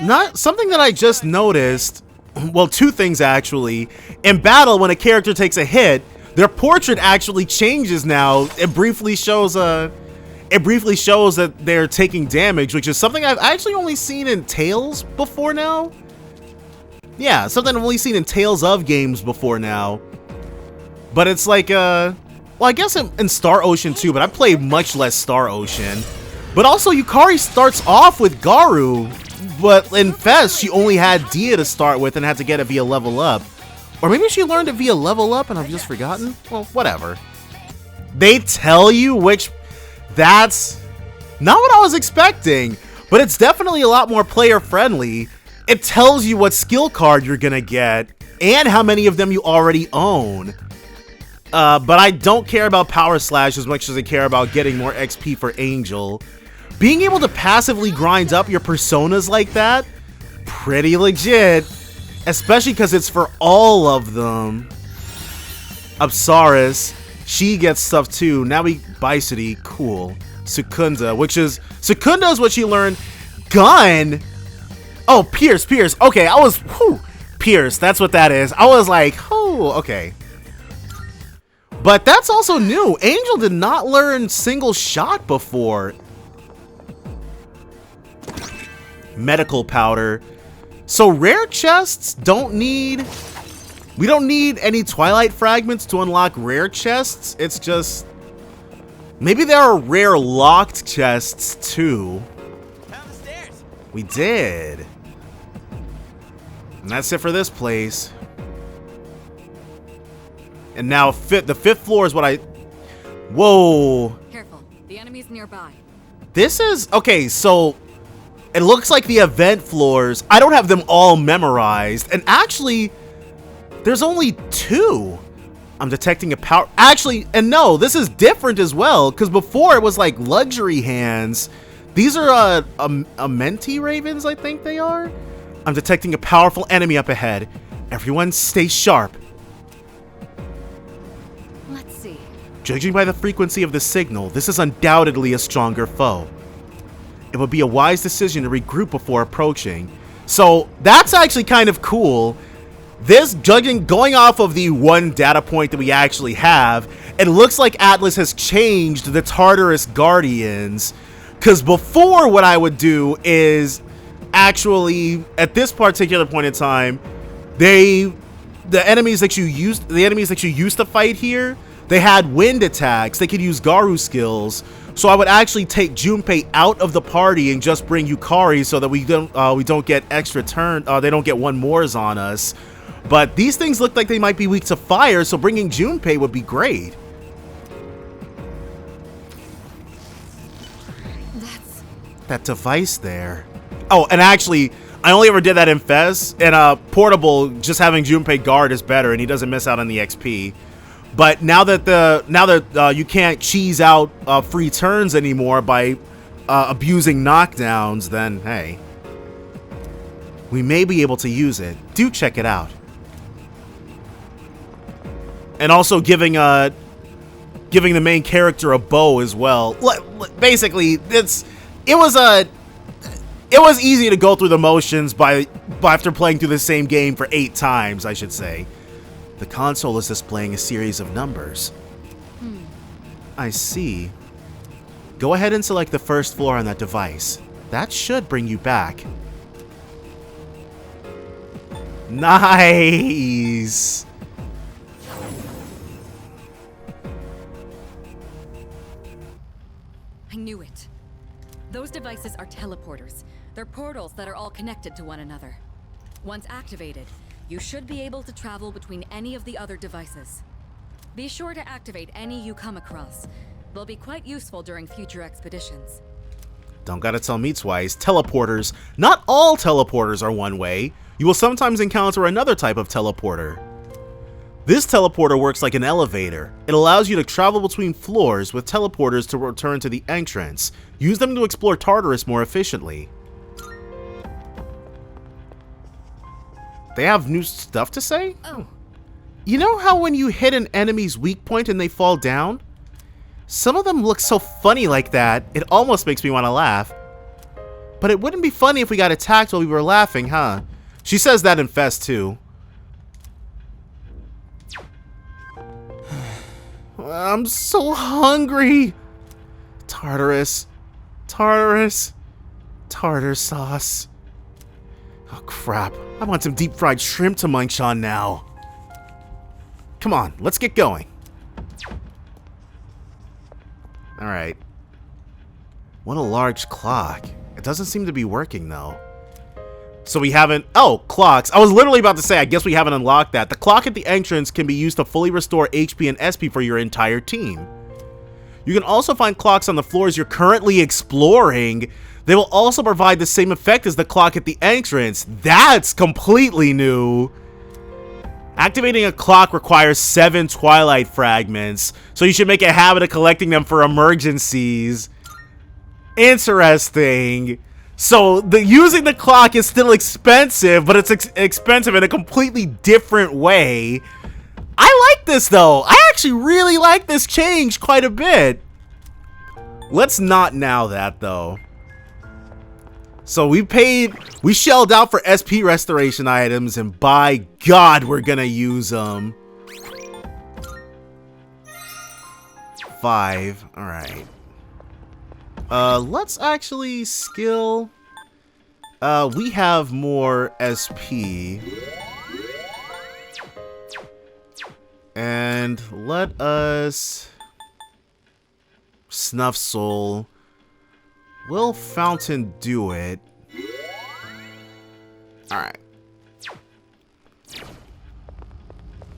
Not something that I just noticed. Well, two things actually. In battle, when a character takes a hit, their portrait actually changes now. It briefly shows that they're taking damage, which is something I've actually only seen in Tales before now. Yeah, something I've only seen in Tales of games before now. But it's like, well, I guess in Star Ocean too, but I played much less Star Ocean. But also, Yukari starts off with Garu, but in Fest, she only had Dia to start with and had to get it via level up. Or maybe she learned it via level up and I've just forgotten? Well, whatever. They tell you which... That's not what I was expecting, but it's definitely a lot more player-friendly. It tells you what skill card you're gonna get and how many of them you already own. But I don't care about Power Slash as much as I care about getting more XP for Angel. Being able to passively grind up your personas like that, pretty legit. Especially because it's for all of them. Apsaris, she gets stuff too. Now we Bicity, cool. Secunda, Secunda is what she learned. Gun? Oh, Pierce. Okay, I was, Pierce, that's what that is. I was like, okay. But that's also new. Angel did not learn single shot before. Medical powder. So rare chests don't need... We don't need any Twilight fragments to unlock rare chests. It's just... Maybe there are rare locked chests too. Down the stairs. We did. And that's it for this place. And now the fifth floor is what I... Whoa. Careful, the enemy's nearby. This is... Okay, so... It looks like the event floors. I don't have them all memorized. And actually, there's only 2. I'm detecting a power... Actually, and no, this is different as well. Because before it was like luxury hands. These are aplenty ravens, I think they are. I'm detecting a powerful enemy up ahead. Everyone stay sharp. Let's see. Judging by the frequency of the signal, this is undoubtedly a stronger foe. It would be a wise decision to regroup before approaching. So that's actually kind of cool. This, going off of the one data point that we actually have, it looks like Atlas has changed the Tartarus Guardians. Because before, what I would do is actually, at this particular point in time, the enemies that you used to fight here, they had wind attacks. They could use Garu skills. So I would actually take Junpei out of the party and just bring Yukari so that we don't get extra turn. They don't get one mores on us. But these things look like they might be weak to fire, so bringing Junpei would be great. That's... That device there. Oh, and actually, I only ever did that in Fez. And Portable, just having Junpei guard is better, and he doesn't miss out on the XP. But now that you can't cheese out free turns anymore by abusing knockdowns, then hey, we may be able to use it. Do check it out. And also giving the main character a bow as well. Basically, it was easy to go through the motions after playing through the same game for 8 times, I should say. The console is displaying a series of numbers. I see. Go ahead and select the first floor on that device. That should bring you back. Nice! I knew it. Those devices are teleporters. They're portals that are all connected to one another. Once activated, you should be able to travel between any of the other devices. Be sure to activate any you come across. They'll be quite useful during future expeditions. Don't gotta tell me twice. Teleporters. Not all teleporters are one way. You will sometimes encounter another type of teleporter. This teleporter works like an elevator. It allows you to travel between floors with teleporters to return to the entrance. Use them to explore Tartarus more efficiently. They have new stuff to say? Oh. You know how when you hit an enemy's weak point and they fall down? Some of them look so funny like that, it almost makes me want to laugh. But it wouldn't be funny if we got attacked while we were laughing, huh? She says that in Fest, too. I'm so hungry. Tartarus. Tartarus. Tartar sauce. Oh, crap. I want some deep fried shrimp to munch on now. Come on, let's get going. Alright. What a large clock. It doesn't seem to be working, though. So we haven't... Oh, clocks. I was literally about to say, I guess we haven't unlocked that. The clock at the entrance can be used to fully restore HP and SP for your entire team. You can also find clocks on the floors you're currently exploring. They will also provide the same effect as the clock at the entrance. That's completely new. Activating a clock requires 7 Twilight fragments, so you should make a habit of collecting them for emergencies. Interesting. So using the clock is still expensive, but it's expensive in a completely different way. I like this though. I actually really like this change quite a bit. Let's not now that though. So we shelled out for SP restoration items, and by God, we're gonna use them. 5, all right. Let's actually skill. We have more SP. And let us Snuff Soul. Will Fountain do it? Alright.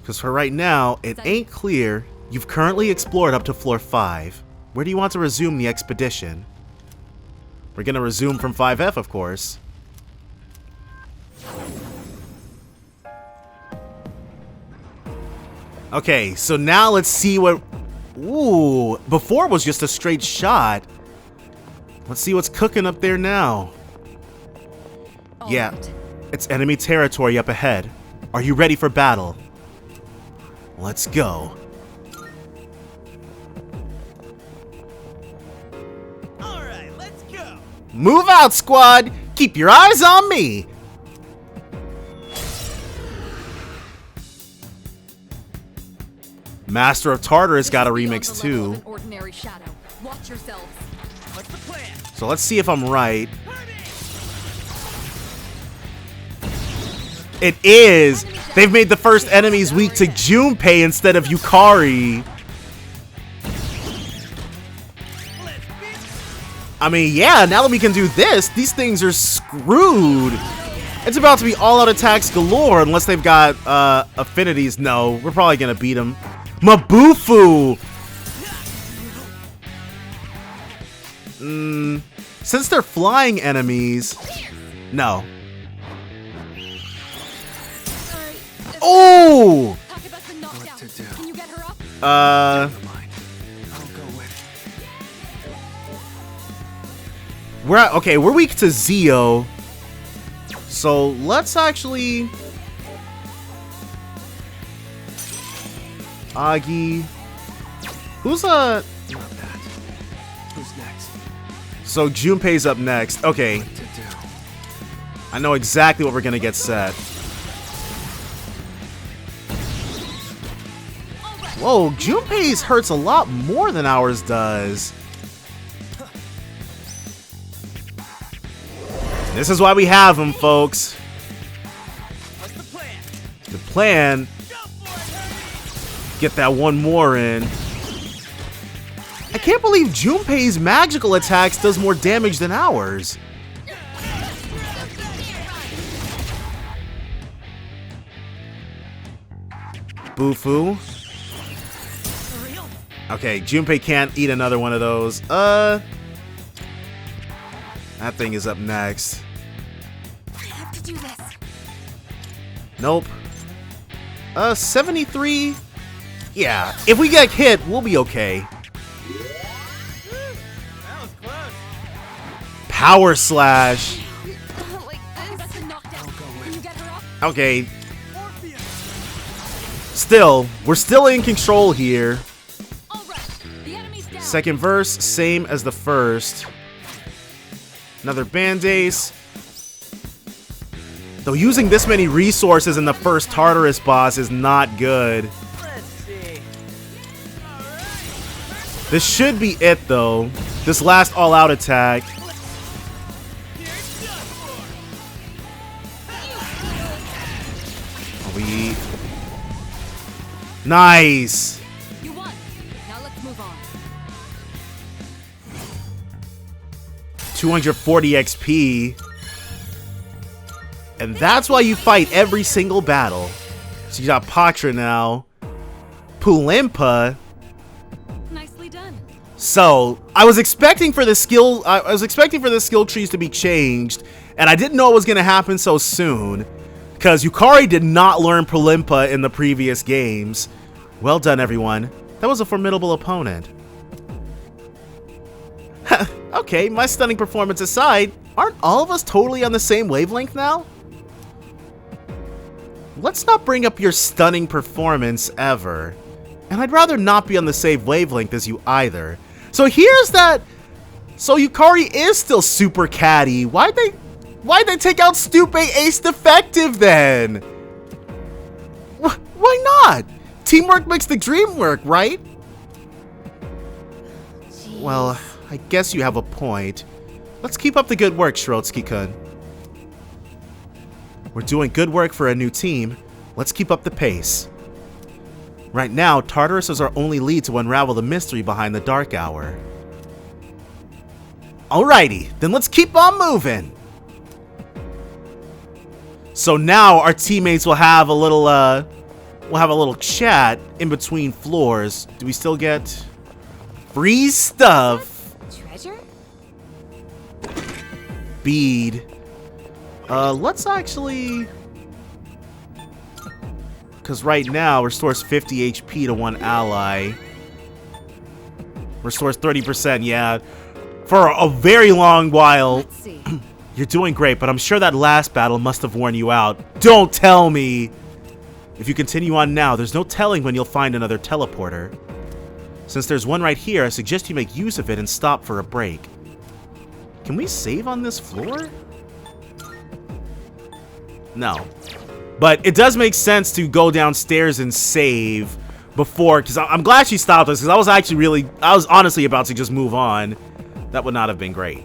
Because for right now, it ain't clear. You've currently explored up to floor 5. Where do you want to resume the expedition? We're gonna resume from 5F, of course. Okay, so now let's see what... Ooh, before it was just a straight shot. Let's see what's cooking up there now. Yeah, it's enemy territory up ahead. Are you ready for battle? Let's go. Alright, let's go! Move out, squad! Keep your eyes on me! Master of Tartarus got a remix too. So let's see if I'm right. It is! They've made the first enemies weak to Junpei instead of Yukari. I mean, yeah, now that we can do this, these things are screwed. It's about to be all-out attacks galore unless they've got affinities. No, we're probably gonna beat them. Mabufu! Since they're flying enemies... No. Oh! What to do? I'll go with We're weak to Zio. So let's actually... Agi. Who's Not that. Who's next? So Junpei's up next. Okay. What to do? I know exactly what we're gonna get set. Whoa, Junpei's hurts a lot more than ours does. This is why we have him, folks. What's the plan? The plan... Get that one more in. I can't believe Junpei's magical attacks does more damage than ours. Bufu. Okay, Junpei can't eat another one of those. That thing is up next. I have to do this. Nope. 73. Yeah, if we get hit, we'll be okay. That was close. Power Slash. Okay. Still, we're still in control here. Second verse, same as the first. Another band-ace. Though using this many resources in the first Tartarus boss is not good. Let's see. This should be it, though. This last all-out attack. We... Nice! You won. Now let's move on. 240 XP. And that's why you fight every single battle. So you got Patra now. Pulimpa. Nicely done. So I was expecting for the skill trees to be changed, and I didn't know it was gonna happen so soon. Because Yukari did not learn Pulimpa in the previous games. Well done, everyone. That was a formidable opponent. Okay, my stunning performance aside, aren't all of us totally on the same wavelength now? Let's not bring up your stunning performance ever. And I'd rather not be on the same wavelength as you either. So here's that... So Yukari is still super catty. Why'd they take out Stupe Ace Defective then? Why not? Teamwork makes the dream work, right? Jeez. Well, I guess you have a point. Let's keep up the good work, Shrotsky-kun. We're doing good work for a new team. Let's keep up the pace. Right now, Tartarus is our only lead to unravel the mystery behind the Dark Hour. Alrighty, then let's keep on moving. So now our teammates will have a little chat in between floors. Do we still get free stuff? Treasure? Bead. Let's actually... Because right now, restores 50 HP to one ally. Restores 30%, yeah. For a very long while. Let's see. You're doing great, but I'm sure that last battle must have worn you out. Don't tell me! If you continue on now, there's no telling when you'll find another teleporter. Since there's one right here, I suggest you make use of it and stop for a break. Can we save on this floor? No. But it does make sense to go downstairs and save before, because I'm glad she stopped us, because I was honestly about to just move on. That would not have been great.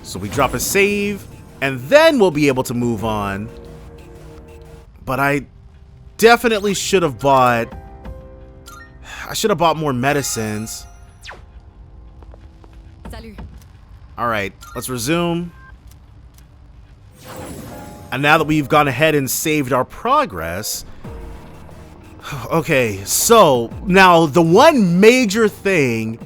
So we drop a save, and then we'll be able to move on. But I definitely should have bought... I should have bought more medicines. Salut. Alright, let's resume. And now that we've gone ahead and saved our progress... Okay, so now the one major thing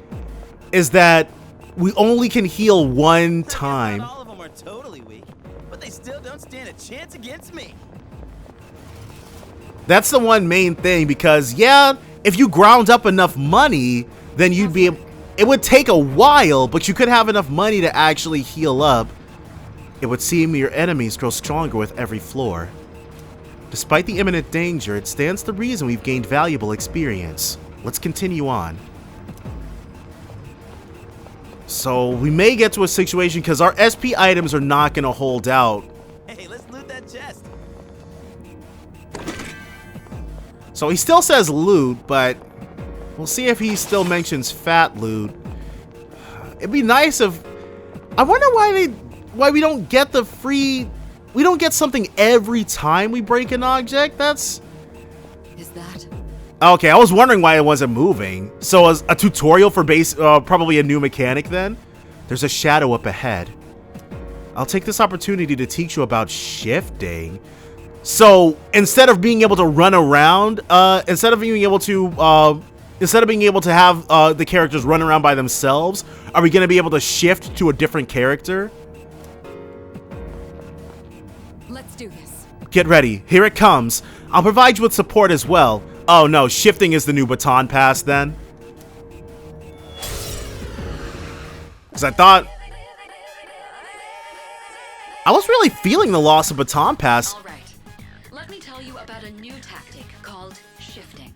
is that we only can heal one time. Not all of them are totally weak, but they still don't stand a chance against me. That's the one main thing, because yeah, if you ground up enough money, then you'd be able... It would take a while, but you could have enough money to actually heal up. It would seem your enemies grow stronger with every floor. Despite the imminent danger, it stands to reason we've gained valuable experience. Let's continue on. So we may get to a situation, because our SP items are not going to hold out. Hey, let's loot that chest. So he still says loot, but we'll see if he still mentions fat loot. It'd be nice if... I wonder why we don't get the free... We don't get something every time we break an object. That's... Is that? Okay, I was wondering why it wasn't moving. So as a tutorial for probably a new mechanic then? There's a shadow up ahead. I'll take this opportunity to teach you about shifting. So instead of being able to run around, instead of being able to have the characters run around by themselves, are we going to be able to shift to a different character? Let's do this. Get ready. Here it comes. I'll provide you with support as well. Oh no, shifting is the new baton pass then? Because I was really feeling the loss of baton pass. All right. Let me tell you about a new tactic called shifting.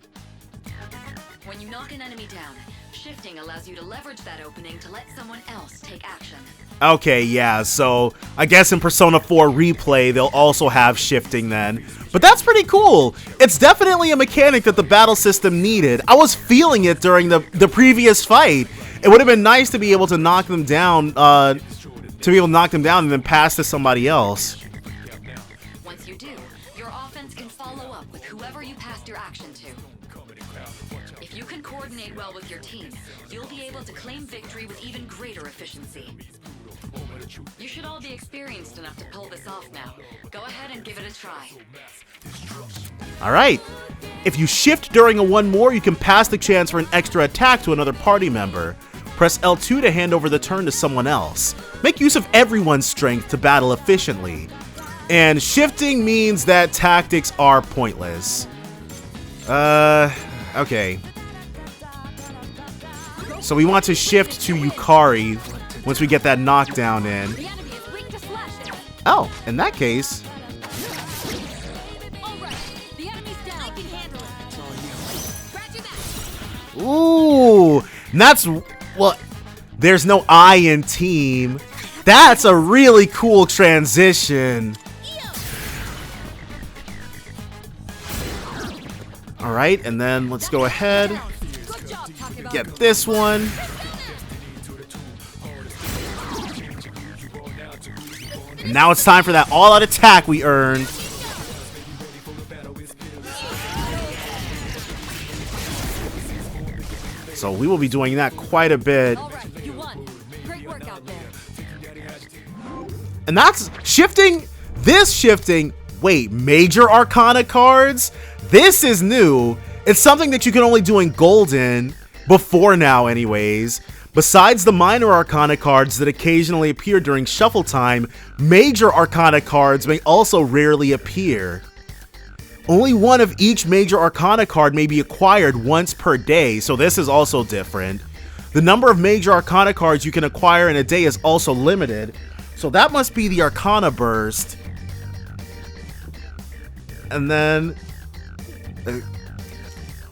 When you knock an enemy down, shifting allows you to leverage that opening to let someone else take action. Okay, yeah, so I guess in Persona 4 Replay, they'll also have shifting then. But that's pretty cool. It's definitely a mechanic that the battle system needed. I was feeling it during the previous fight. It would have been nice to be able to knock them down, and then pass to somebody else. Once you do, your offense can follow up with whoever you passed your action to. If you can coordinate well with your team, you'll be able to claim victory with even greater efficiency. You should all be experienced enough to pull this off now. Go ahead and give it a try. Alright. If you shift during a one more, you can pass the chance for an extra attack to another party member. Press L2 to hand over the turn to someone else. Make use of everyone's strength to battle efficiently. And shifting means that tactics are pointless. Okay. So we want to shift to Yukari once we get that knockdown in. The enemy is weak to slashing. Oh, in that case. All right, the enemy's down. I can handle it. It's all you. Scratch your back. Ooh, and that's, well, there's no I in team. That's a really cool transition. All right, and then let's go ahead, Good job talking about get this one. And now it's time for that all-out attack we earned. So we will be doing that quite a bit. All right, you won. Great work out there. And that's shifting. This shifting. Wait, major arcana cards? This is new. It's something that you can only do in Golden. Before now, anyways. Besides the minor arcana cards that occasionally appear during shuffle time, major arcana cards may also rarely appear. Only one of each major arcana card may be acquired once per day, so this is also different. The number of major arcana cards you can acquire in a day is also limited, so that must be the arcana burst. And then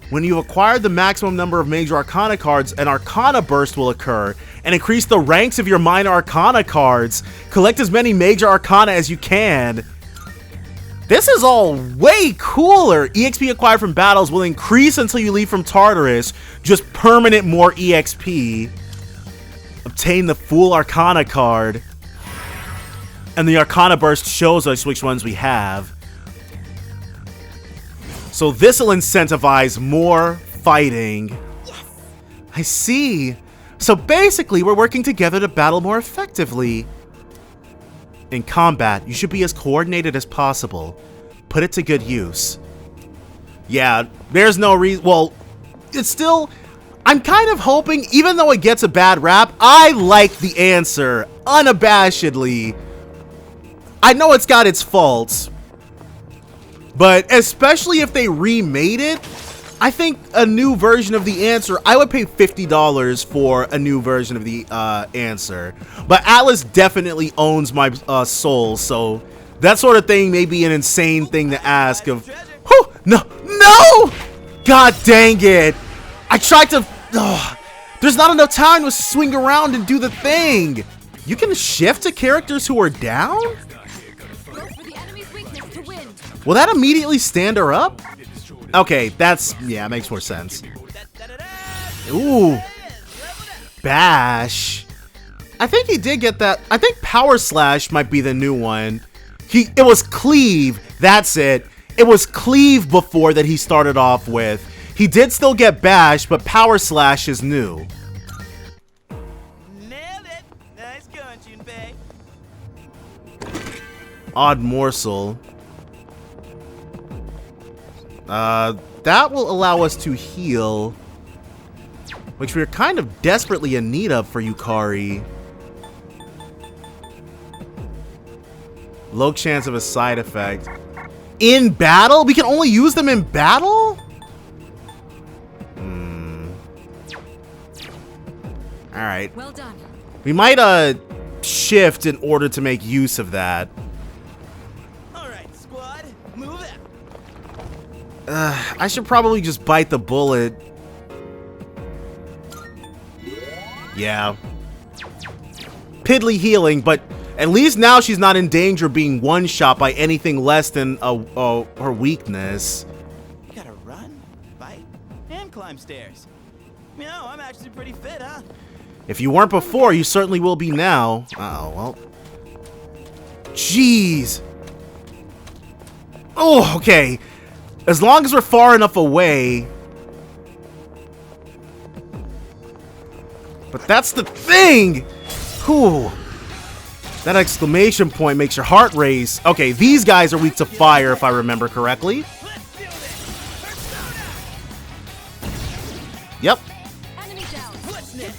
when you've acquired the maximum number of major arcana cards, an arcana burst will occur and increase the ranks of your minor arcana cards. Collect as many major arcana as you can. This is all way cooler. EXP acquired from battles will increase until you leave from Tartarus. Just permanent more EXP. Obtain the full arcana card. And the arcana burst shows us which ones we have. So this will incentivize more fighting. Yes. I see. So basically, we're working together to battle more effectively. In combat, you should be as coordinated as possible. Put it to good use. Yeah, there's no reason. Well, it's still. I'm kind of hoping, even though it gets a bad rap, I like the answer unabashedly. I know it's got its faults. But especially if they remade it, I think a new version of the answer, I would pay $50 for a new version of the answer. But Atlas definitely owns my soul, so that sort of thing may be an insane thing to ask of. Whew, no! God dang it! I tried to. There's not enough time to swing around and do the thing. You can shift to characters who are down? Will that immediately stand her up? Okay, yeah, makes more sense. Ooh. Bash. I think he did get that. I think Power Slash might be the new one. It was Cleave. That's it. It was Cleave before that he started off with. He did still get Bash, but Power Slash is new. Nailed it. Nice going, Junpei. Odd morsel. That will allow us to heal, which we're kind of desperately in need of for Yukari. Low chance of a side effect. In battle? We can only use them in battle? Alright. Well done. We might, shift in order to make use of that. Alright, squad. Move it. I should probably just bite the bullet. Yeah. Piddly healing, but at least now she's not in danger of being one-shot by anything less than her weakness. You gotta run, fight, and climb stairs. You know, I'm actually pretty fit, huh? If you weren't before, you certainly will be now. Uh-oh, well. Jeez. Oh, okay. As long as we're far enough away. But that's the thing! Whew. That exclamation point makes your heart race. Okay, these guys are weak to fire, if I remember correctly. Yep.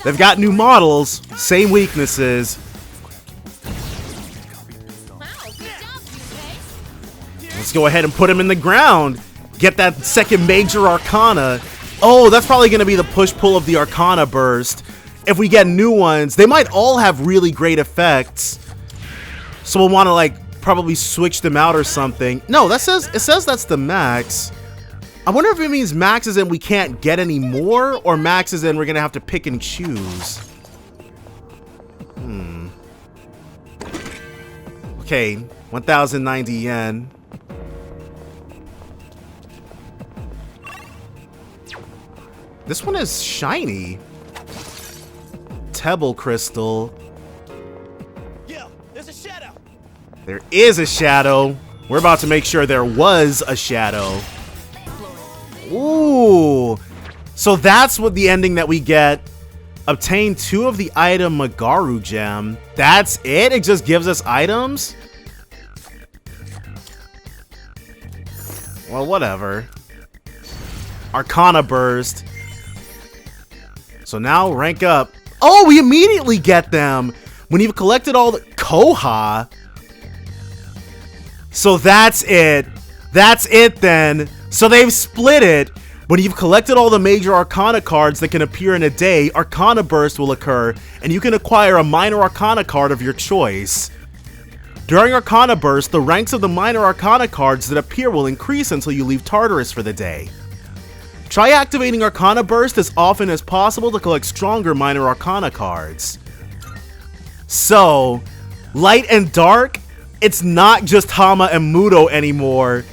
They've got new models, same weaknesses. Let's go ahead and put him in the ground. Get that second major arcana. Oh, that's probably going to be the push-pull of the arcana burst. If we get new ones, they might all have really great effects. So we'll want to, like, probably switch them out or something. No, it says that's the max. I wonder if it means max is in we can't get any more, or max is in we're going to have to pick and choose. Okay, 1,090 yen. This one is shiny. Thebel crystal. Yo, there's a shadow. There is a shadow. We're about to make sure there was a shadow. Ooh. So that's what the ending that we get. Obtain 2 of the item Magaru gem. That's it? It just gives us items? Well, whatever. Arcana burst. So now rank up. Oh, we immediately get them when you've collected all the Koha. So that's it. That's it then. So they've split it. When you've collected all the major Arcana cards that can appear in a day, Arcana Burst will occur, and you can acquire a minor Arcana card of your choice. During Arcana Burst, the ranks of the minor Arcana cards that appear will increase until you leave Tartarus for the day. Try activating Arcana Burst as often as possible to collect stronger minor Arcana cards. So, Light and Dark, it's not just Hama and Muto anymore.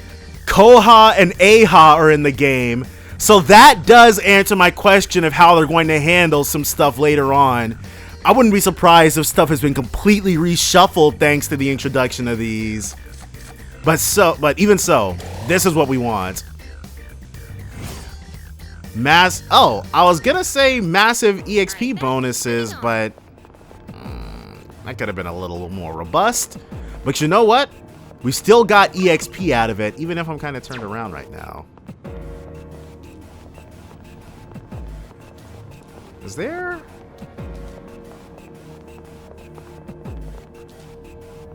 Koha and Aha are in the game. So that does answer my question of how they're going to handle some stuff later on. I wouldn't be surprised if stuff has been completely reshuffled thanks to the introduction of these. But even so, this is what we want. Oh, I was gonna say massive EXP bonuses, but that could have been a little more robust. But you know what? We still got EXP out of it, even if I'm kind of turned around right now. Is there?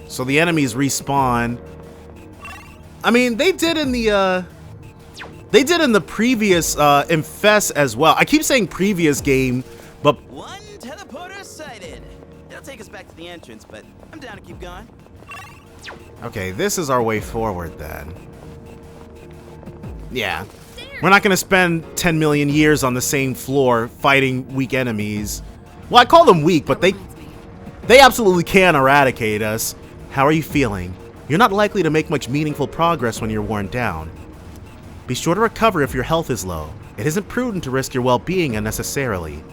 So the enemies respawn. I mean, they did in the previous Infest as well. I keep saying previous game, but One teleporter sighted. It'll take us back to the entrance, but I'm down to keep going. okay, this is our way forward then. Yeah. We're not going to spend 10 million years on the same floor fighting weak enemies. Well, I call them weak, but they absolutely can eradicate us. How are you feeling? You're not likely to make much meaningful progress when you're worn down. Be sure to recover if your health is low. It isn't prudent to risk your well-being unnecessarily.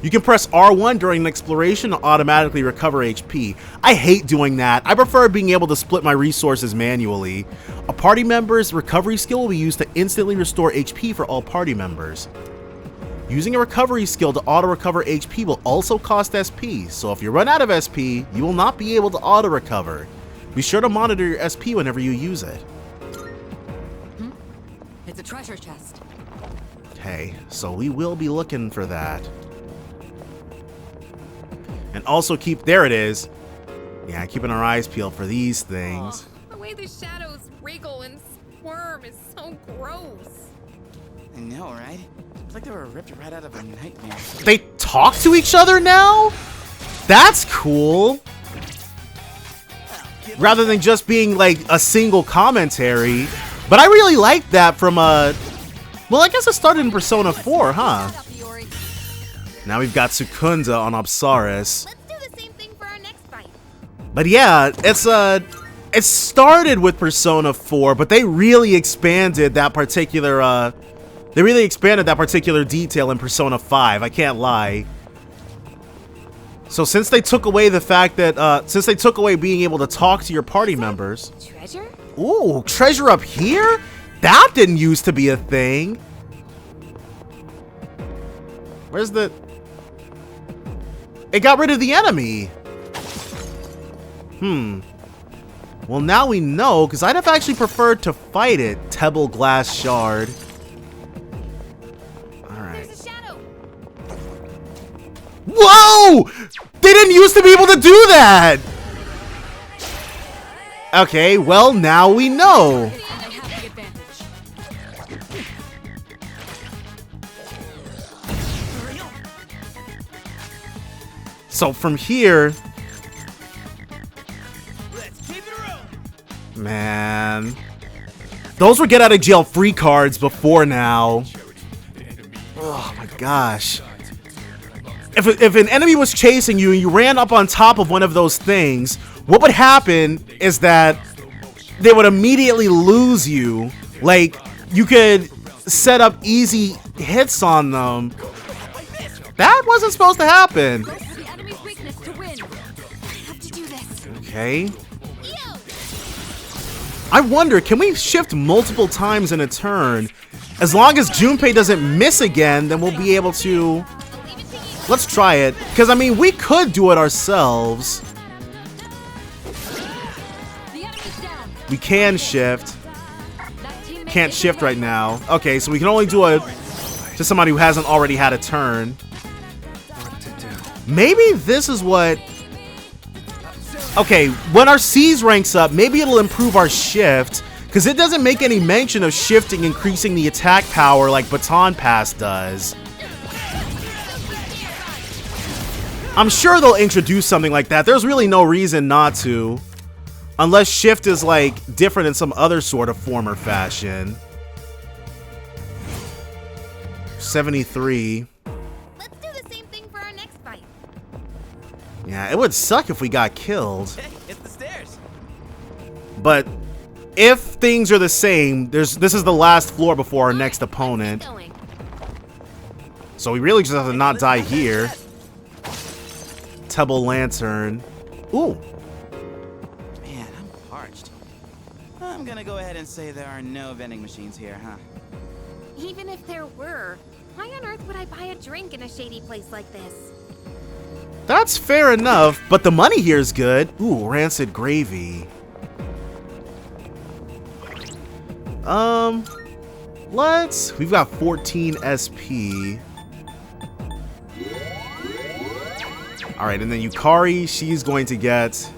You can press R1 during an exploration to automatically recover HP. I hate doing that. I prefer being able to split my resources manually. A party member's recovery skill will be used to instantly restore HP for all party members. Using a recovery skill to auto-recover HP will also cost SP, so if you run out of SP, you will not be able to auto-recover. Be sure to monitor your SP whenever you use it. It's a treasure chest. Okay, so we will be looking for that. And also there it is. Yeah, keeping our eyes peeled for these things. The way the shadows wriggle and squirm is so gross. I know, right? It's like they were ripped right out of a nightmare. They talk to each other now? That's cool. Rather than just being like a single commentary. But I really like that from well, I guess it started in Persona 4, huh? Now we've got Sukunda on Apsaris. Let's do the same thing for our next fight. But yeah, it started with Persona 4, but they really expanded that particular detail in Persona 5. I can't lie. So since they took away the fact that since they took away being able to talk to your party members. Treasure? Ooh, treasure up here? That didn't used to be a thing. Where's the... It got rid of the enemy. Well, now we know, because I'd have actually preferred to fight it. Thebel glass shard. Alright. There's a shadow. Whoa! They didn't used to be able to do that! Okay, well, now we know. I have the advantage. So from here... Let's keep it rolling. Man. Those were get out of jail free cards before now. Oh my gosh. If an enemy was chasing you and you ran up on top of one of those things, what would happen is that they would immediately lose you. Like, you could set up easy hits on them. That wasn't supposed to happen. The enemy's weakness to win. I have to do this. Okay. I wonder, can we shift multiple times in a turn? As long as Junpei doesn't miss again, then we'll be able to... Let's try it. Because, I mean, we could do it ourselves. We can shift. Can't shift right now. Okay, so we can only do it to somebody who hasn't already had a turn. Maybe this is what... Okay, when our C's ranks up, maybe it'll improve our shift. Because it doesn't make any mention of shifting increasing the attack power like Baton Pass does. I'm sure they'll introduce something like that. There's really no reason not to. Unless shift is like different in some other sort of form or fashion. 73. Let's do the same thing for our next fight. Yeah, it would suck if we got killed. Hey, it's the stairs. But if things are the same, this is the last floor before our next opponent. Going. So we really just have to not die here. Thebel Lantern. Ooh. Man, I'm parched. I'm gonna go ahead and say there are no vending machines here, huh? Even if there were, why on earth would I buy a drink in a shady place like this? That's fair enough, but the money here is good. Ooh, rancid gravy. We've got 14 SP. Alright, and then Yukari, she's going to get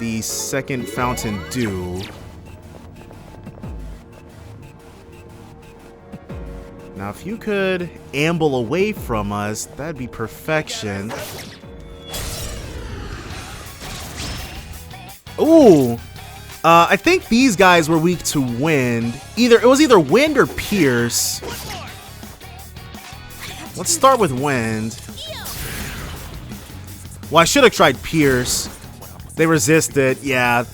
the second Fountain Dew. Now, if you could amble away from us, that'd be perfection. Ooh! I think these guys were weak to wind. It was either wind or pierce. Let's start with wind. Well, I should have tried pierce. They resist it, yeah.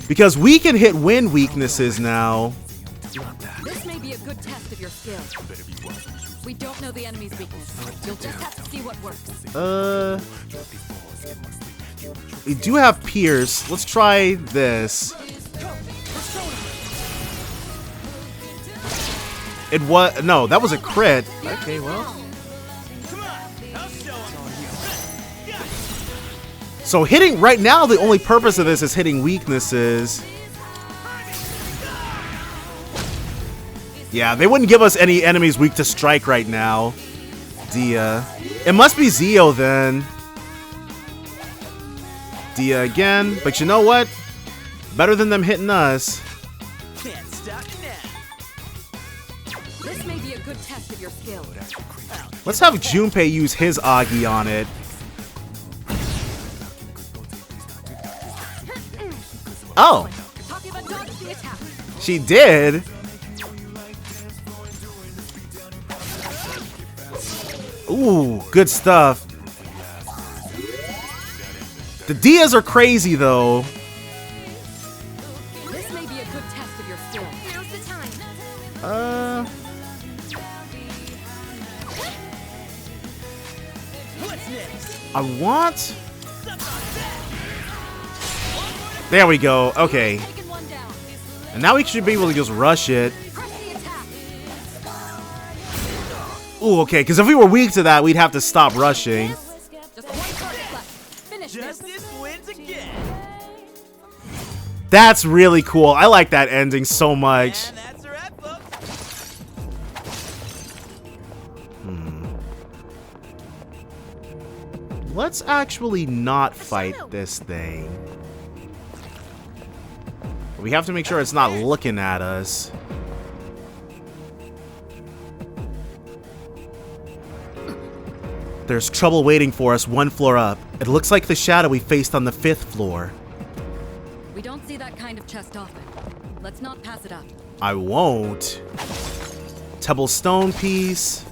Because we can hit wind weaknesses now. This may be a good test of your skill. We don't know the enemy's weakness. You'll just have to see what works. We do have pierce. Let's try this. No, that was a crit. Okay, well. So hitting right now, the only purpose of this is hitting weaknesses. Yeah, they wouldn't give us any enemies weak to strike right now. Dia. It must be Zio then. Dia again, but you know what? Better than them hitting us. Can't stop now. This may be a good test of your skill. Let's have Junpei use his Agi on it. Oh, she did. Ooh, good stuff. The Dias are crazy, though. This may be a good test of your skill. Now's the time. I want... There we go. Okay. Taking one down. And now we should be able to just rush it. Press the attack. Ooh, okay, because if we were weak to that, we'd have to stop rushing. Just one target left. Finish this. Justice wins again. That's really cool. I like that ending so much. And that's a wrap, folks. Let's actually not fight this thing. We have to make sure it's not looking at us. There's trouble waiting for us one floor up. It looks like the shadow we faced on the 5th floor. We don't see that kind of chest often. Let's not pass it up. I won't. Thebel stone piece.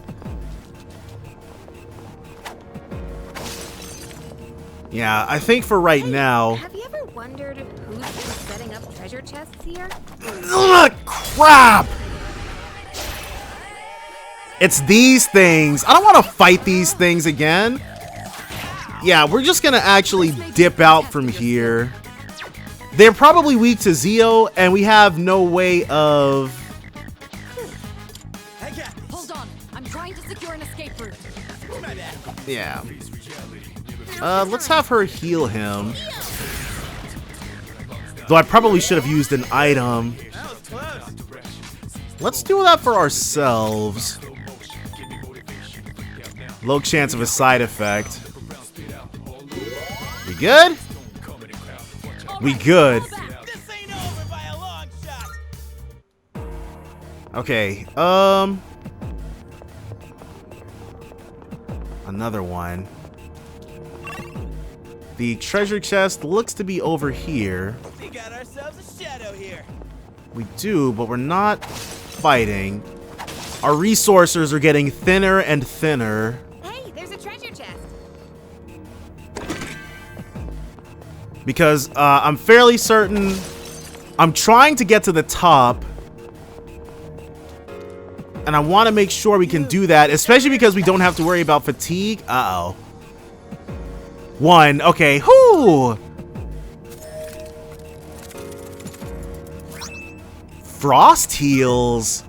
Yeah, I think for right now... Have you ever wondered who's been setting up treasure chests here? Ugh, crap! It's these things. I don't want to fight these things again. Yeah, we're just going to actually dip out from here. They're probably weak to Zeo, and we have no way of... Hold on. I'm trying to secure an escape route. Yeah. Let's have her heal him. Though I probably should have used an item. Let's do that for ourselves. Low chance of a side effect. We good? We good. This ain't over by a long shot. Okay, another one. The treasure chest looks to be over here. We got ourselves a shadow here. We do, but we're not fighting. Our resources are getting thinner and thinner. Hey, there's a treasure chest. Because I'm fairly certain I'm trying to get to the top. And I want to make sure we can do that, especially because we don't have to worry about fatigue. Uh-oh. 1. Okay. Whoo! Frost heals.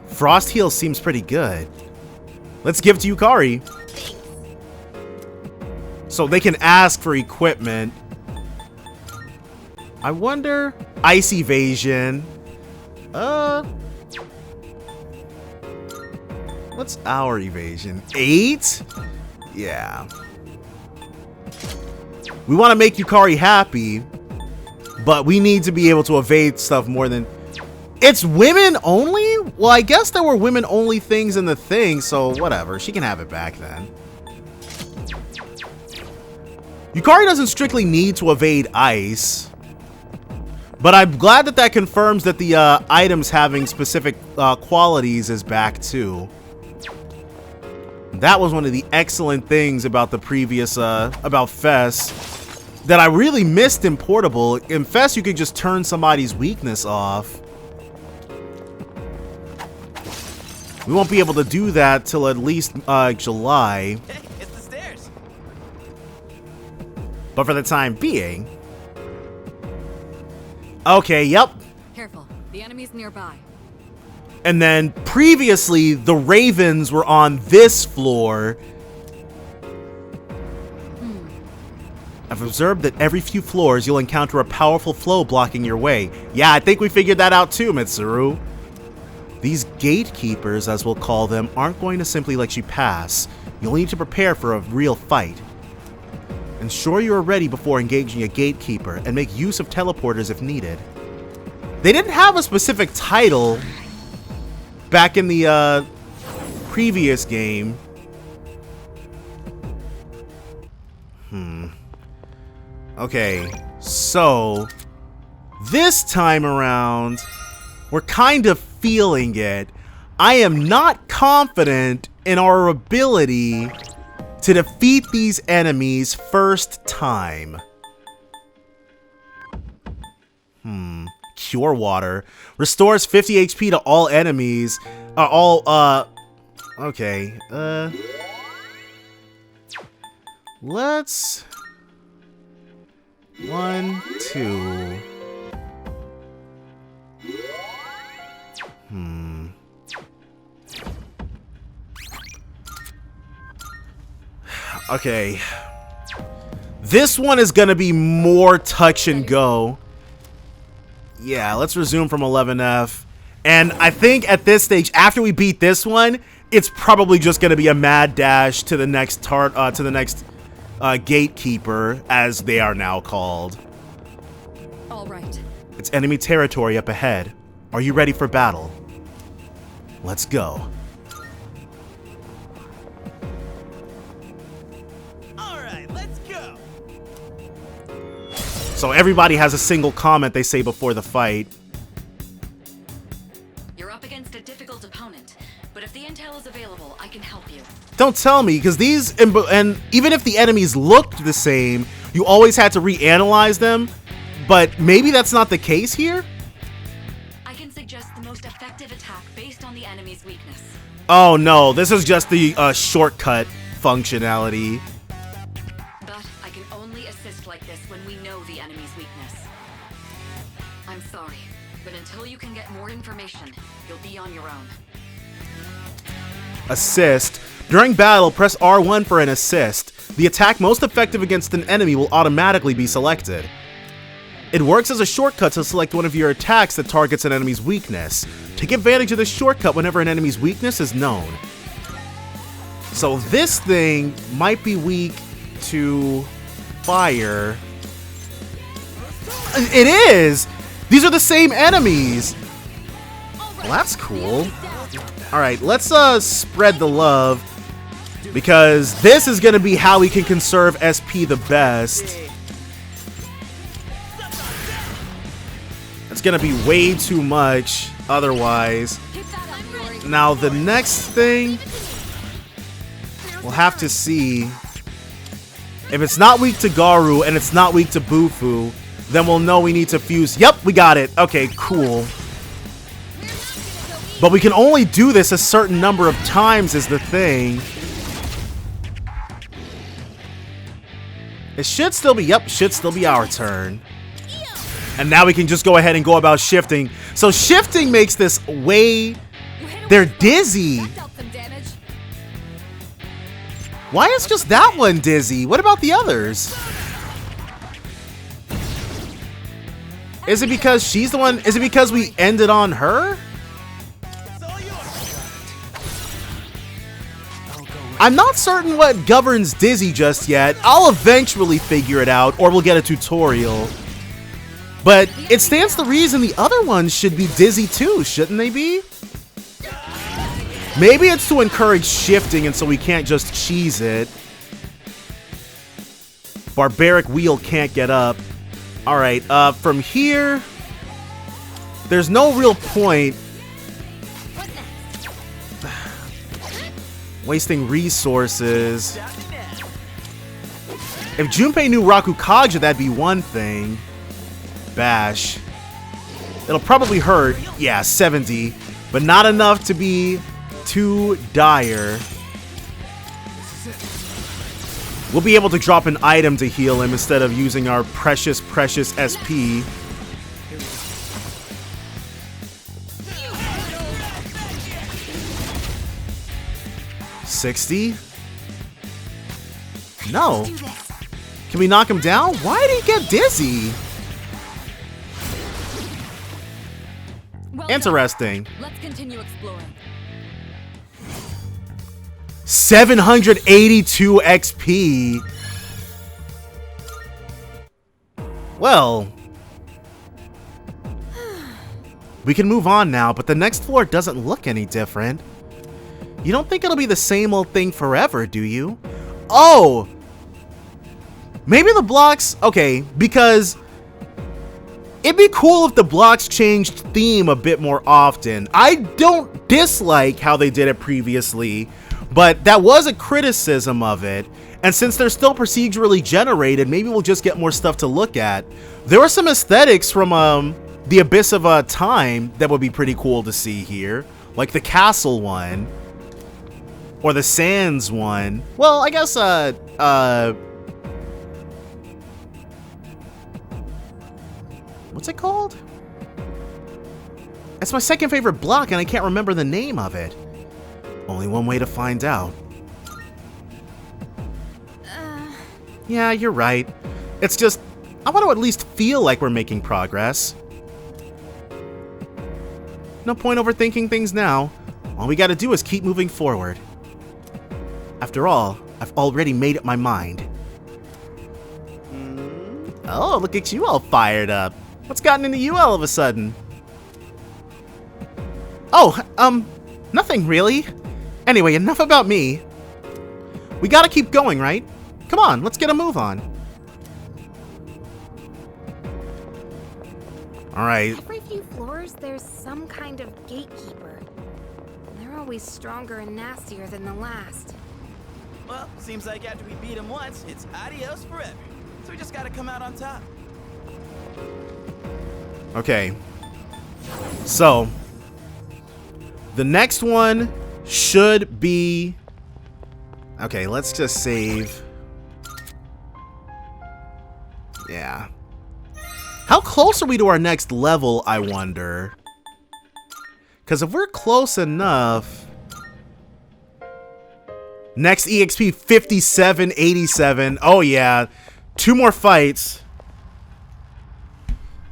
Frost heals seems pretty good. Let's give to Yukari. So they can ask for equipment. I wonder... Ice evasion. What's our evasion? 8? Yeah. We want to make Yukari happy, but we need to be able to evade stuff more than... It's women only? Well, I guess there were women only things in the thing, so whatever. She can have it back then. Yukari doesn't strictly need to evade ice. But I'm glad that that confirms that the items having specific qualities is back too. That was one of the excellent things about the previous, about Fess, that I really missed in Portable. In Fess, you could just turn somebody's weakness off. We won't be able to do that till at least July. Hey, it's the stairs. But for the time being... Okay, yep. Careful. The enemy's nearby. And then previously, the Ravens were on this floor. I've observed that every few floors, you'll encounter a powerful flow blocking your way. Yeah, I think we figured that out too, Mitsuru. These gatekeepers, as we'll call them, aren't going to simply let you pass. You'll need to prepare for a real fight. Ensure you are ready before engaging a gatekeeper, and make use of teleporters if needed. They didn't have a specific title back in the previous game. Okay, so this time around, we're kind of feeling it. I am not confident in our ability to defeat these enemies first time. Cure water. Restores 50 HP to all enemies. Okay. Let's... 1, 2... Okay. This one is gonna be more touch and go. Yeah, let's resume from 11F. And I think at this stage, after we beat this one, it's probably just gonna be a mad dash to the next gatekeeper, as they are now called. All right. It's enemy territory up ahead. Are you ready for battle? Let's go. So everybody has a single comment they say before the fight. You're up against a difficult opponent, but if the intel is available, I can help you. Don't tell me, because these, and even if the enemies looked the same, you always had to reanalyze them, but maybe that's not the case here? I can suggest the most effective attack based on the enemy's weakness. Oh no, this is just the shortcut functionality. But I can only assist like this when we know the enemy's weakness. I'm sorry, but until you can get more information, you'll be on your own. Assist. During battle, press R1 for an assist. The attack most effective against an enemy will automatically be selected. It works as a shortcut to select one of your attacks that targets an enemy's weakness. Take advantage of this shortcut whenever an enemy's weakness is known. So this thing might be weak to fire. It is! These are the same enemies! Well, that's cool. Alright, let's spread the love, because this is going to be how we can conserve SP the best. It's going to be way too much otherwise. Now the next thing, we'll have to see. If it's not weak to Garu and it's not weak to Bufu, then we'll know we need to fuse. Yep, we got it. Okay, cool. But we can only do this a certain number of times is the thing. It should still be, yep, should still be our turn. And now we can just go ahead and go about shifting. So shifting makes this way... They're dizzy. Why is just that one dizzy? What about the others? Is it because she's the one? Is it because we ended on her? I'm not certain what governs dizzy just yet. I'll eventually figure it out, or we'll get a tutorial. But it stands to reason the other ones should be dizzy too, shouldn't they be? Maybe it's to encourage shifting and so we can't just cheese it. Barbaric wheel can't get up. Alright, from here, there's no real point wasting resources. If Junpei knew Rakukaja, that'd be one thing. Bash. It'll probably hurt. Yeah, 70. But not enough to be too dire. We'll be able to drop an item to heal him instead of using our precious SP. $60? No. Can we knock him down? Why did he get dizzy? Well Interesting. done. Let's continue exploring. 782 XP. Well, we can move on now, but the next floor doesn't look any different. You don't think it'll be the same old thing forever, do you? Oh! Maybe the blocks... Okay, because... It'd be cool if the blocks changed theme a bit more often. I don't dislike how they did it previously, But that was a criticism of it. And since they're still procedurally generated, maybe we'll just get more stuff to look at. There were some aesthetics from the Abyss of Time that would be pretty cool to see here. Like the castle one. Or the Sands one. Well, I guess, what's it called? It's my second favorite block and I can't remember the name of it. Only one way to find out. Yeah, you're right. It's just, I want to at least feel like we're making progress. No point overthinking things now. All we gotta do is keep moving forward. After all, I've already made up my mind. Oh, look at you all fired up. What's gotten into you all of a sudden? Oh, nothing really. Anyway, enough about me. We gotta keep going, right? Come on, let's get a move on. Alright. Every few floors, there's some kind of gatekeeper. They're always stronger and nastier than the last. Well, seems like after we beat him once, it's adios forever. So we just gotta come out on top. Okay. So, the next one should be... Okay, let's just save. Yeah. How close are we to our next level, I wonder? Because if we're close enough... Next EXP 5787. Oh yeah. 2 more fights.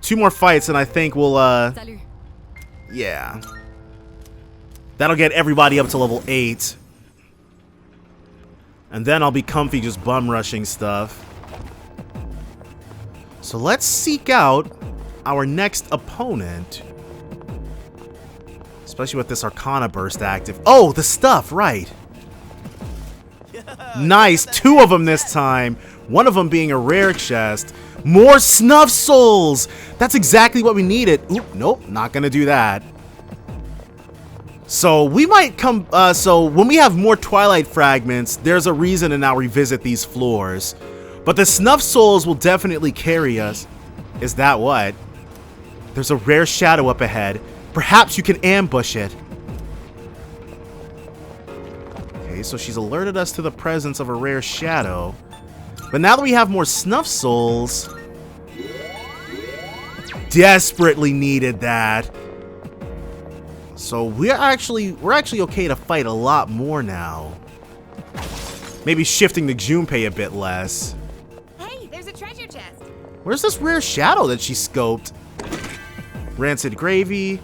2 more fights and I think we'll Salut. yeah. That'll get everybody up to level 8. And then I'll be comfy just bum rushing stuff. So let's seek out our next opponent. Especially with this Arcana Burst active. Oh, the stuff, right. Nice, 2 of them this time. One of them being a rare chest. More Snuff Souls! That's exactly what we needed. Oop, nope, not gonna do that. So we might come, so when we have more Twilight Fragments, there's a reason to now revisit these floors. But the Snuff Souls will definitely carry us. Is that what? There's a rare shadow up ahead. Perhaps you can ambush it. Okay, so she's alerted us to the presence of a rare shadow. But now that we have more Snuff Souls, desperately needed that. So we're actually okay to fight a lot more now. Maybe shifting the Junpei a bit less. Hey, there's a treasure chest. Where's this rare shadow that she scoped? Rancid Gravy,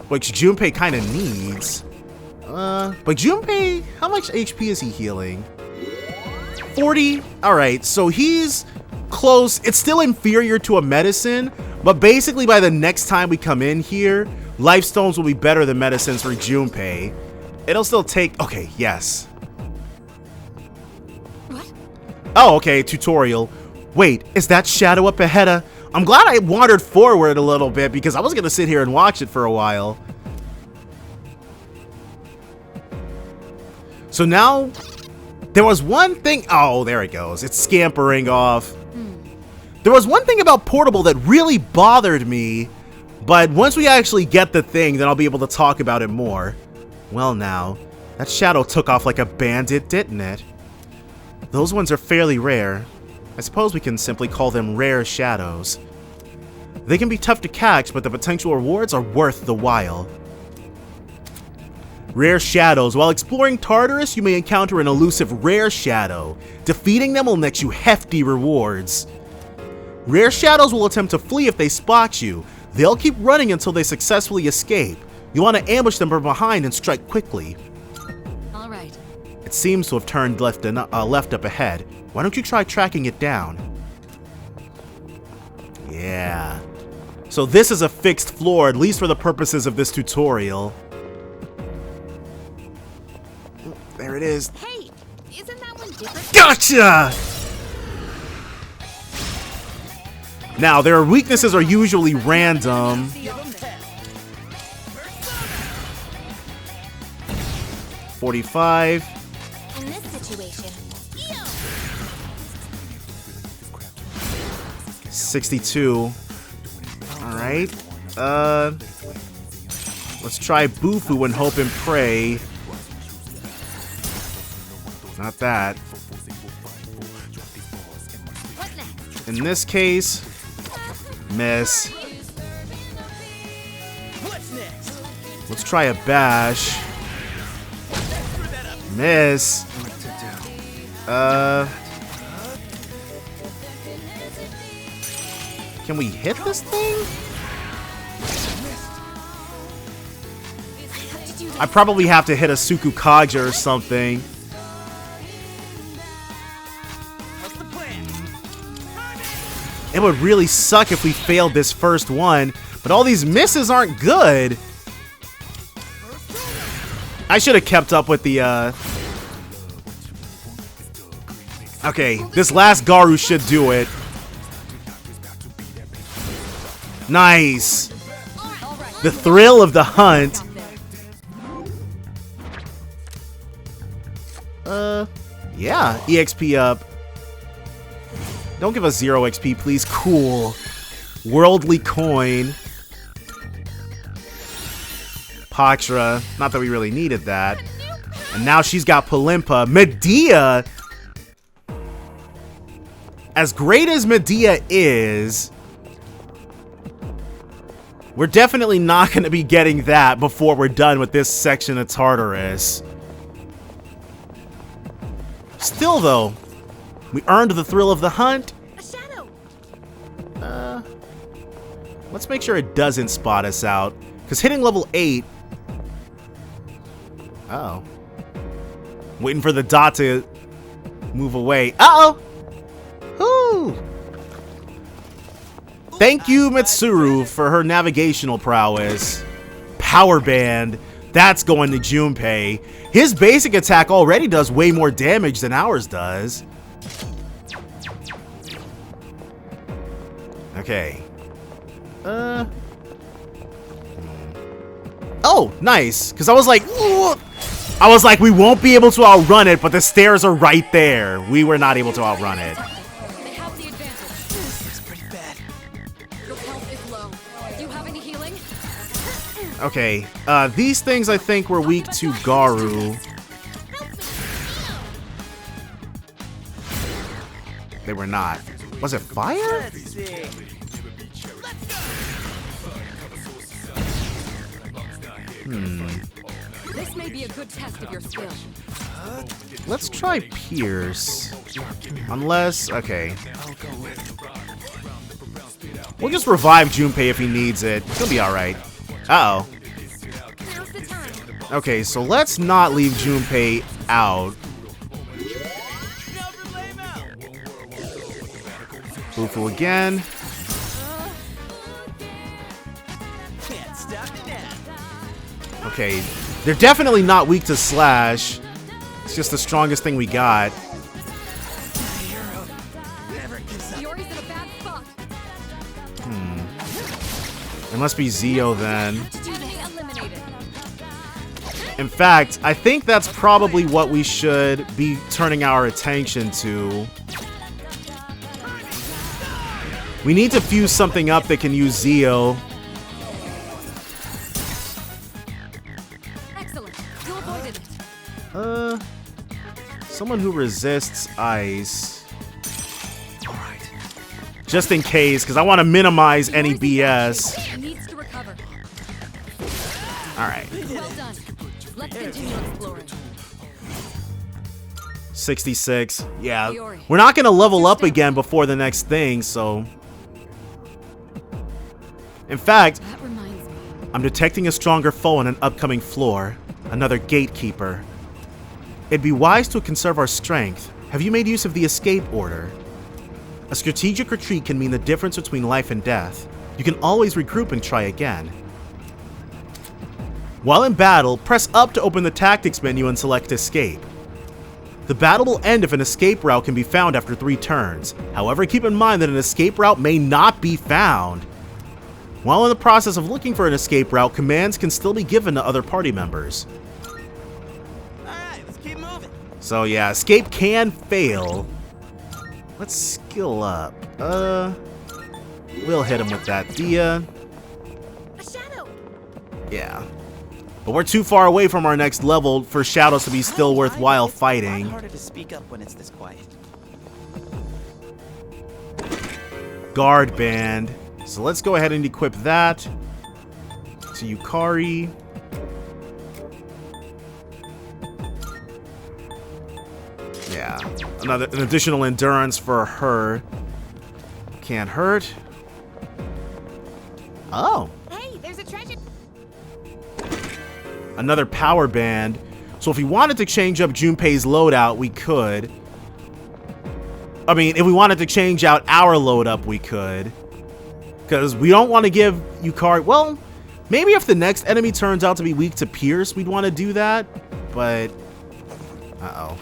which Junpei kind of needs. But Junpei, how much HP is he healing? 40? Alright, so he's close. It's still inferior to a medicine, but basically by the next time we come in here, Life Stones will be better than medicines for Junpei. It'll still take... Okay, yes. What? Oh, okay, tutorial. Wait, is that shadow up ahead? I'm glad I wandered forward a little bit because I was going to sit here and watch it for a while. So now, there was one thing... Oh, there it goes. It's scampering off. There was one thing about Portable that really bothered me, but once we actually get the thing, then I'll be able to talk about it more. Well now, that shadow took off like a bandit, didn't it? Those ones are fairly rare. I suppose we can simply call them rare shadows. They can be tough to catch, but the potential rewards are worth the while. Rare shadows. While exploring Tartarus, you may encounter an elusive rare shadow. Defeating them will net you hefty rewards. Rare shadows will attempt to flee if they spot you. They'll keep running until they successfully escape. You want to ambush them from behind and strike quickly. All right. It seems to have turned left up ahead. Why don't you try tracking it down? Yeah. So this is a fixed floor, at least for the purposes of this tutorial. There it is. Hey, isn't that one different? Gotcha! Now, their weaknesses are usually random. 45. $62. Alright. Let's try Bufu and hope and pray. Not that. In this case, miss. Let's try a bash. Miss. Can we hit this thing? I probably have to hit a Sukukaja or something. It would really suck if we failed this first one, but all these misses aren't good. I should have kept up with the, Okay, this last Garu should do it. Nice. The thrill of the hunt. Yeah, EXP up. Don't give us 0 XP, please. Cool. Worldly coin. Patra. Not that we really needed that. And now she's got Palimpa. Medea! As great as Medea is, we're definitely not going to be getting that before we're done with this section of Tartarus. Still, though, we earned the thrill of the hunt. A shadow. Let's make sure it doesn't spot us out. Because hitting level 8... Uh-oh. Waiting for the dot to move away. Uh-oh! Whoo! Thank you, Mitsuru, for her navigational prowess. Power Band. That's going to Junpei. His basic attack already does way more damage than ours does. Okay. Oh, nice. Because I was like, we won't be able to outrun it, but the stairs are right there. We were not able to outrun it. They have the advantage. This is pretty bad. Your health is low. Do you have any healing? Okay, these things I think were weak to Garu. They were not. Was it fire? Let's see. This may be a good test of your skill. Let's try Pierce. Unless, okay. We'll just revive Junpei if he needs it. He'll be alright. Uh-oh. Now's the time. Okay, so let's not leave Junpei out. Bufu again. Can't stop it now. Okay, they're definitely not weak to Slash. It's just the strongest thing we got. Fiori's in a bad spot. It must be Zio then. They eliminated. In fact, I think that's probably what we should be turning our attention to. We need to fuse something up that can use Zio. Excellent. You avoided it. Someone who resists ice. Alright. Just in case, because I want to minimize any BS. He needs to recover. Alright. Well done. Let's continue exploring. 66. Yeah. We're not going to level up again before the next thing, so... In fact, That reminds me. I'm detecting a stronger foe on an upcoming floor. Another gatekeeper. It'd be wise to conserve our strength. Have you made use of the escape order? A strategic retreat can mean the difference between life and death. You can always regroup and try again. While in battle, press up to open the tactics menu and select escape. The battle will end if an escape route can be found after 3 turns. However, keep in mind that an escape route may not be found. While in the process of looking for an escape route, commands can still be given to other party members. Alright, let's keep moving. So yeah, escape can fail. Let's skill up. We'll hit him with that Dia. A shadow. Yeah. But we're too far away from our next level for shadows to be still worthwhile fighting. It's harder to speak up when it's this quiet. Guard band. So let's go ahead and equip that to Yukari. Yeah, an additional endurance for her. Can't hurt. Oh. Hey, there's a treasure. Another power band. So if we wanted to change up Junpei's loadout, we could. I mean, if we wanted to change out our load up, we could. Because we don't want to give Yukari... Well, maybe if the next enemy turns out to be weak to Pierce, we'd want to do that. But... Uh-oh.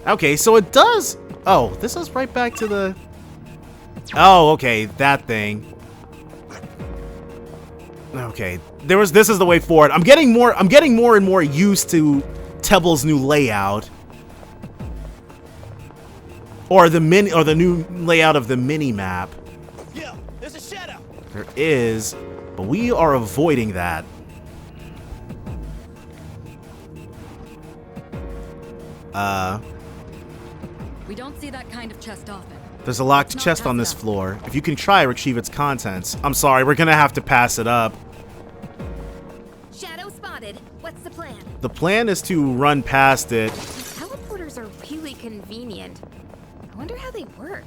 Okay, so it does... Oh, this is right back to the... Oh, okay, that thing. Okay, this is the way forward. I'm getting more and more used to Thebel's new layout. Or the new layout of the mini map. Yeah, there's a shadow. There is, but we are avoiding that. We don't see that kind of chest often. There's a locked chest on this floor. If you can try, retrieve its contents. I'm sorry, we're gonna have to pass it up. Shadow spotted. What's the plan? The plan is to run past it. Teleporters are really convenient. I wonder how they work.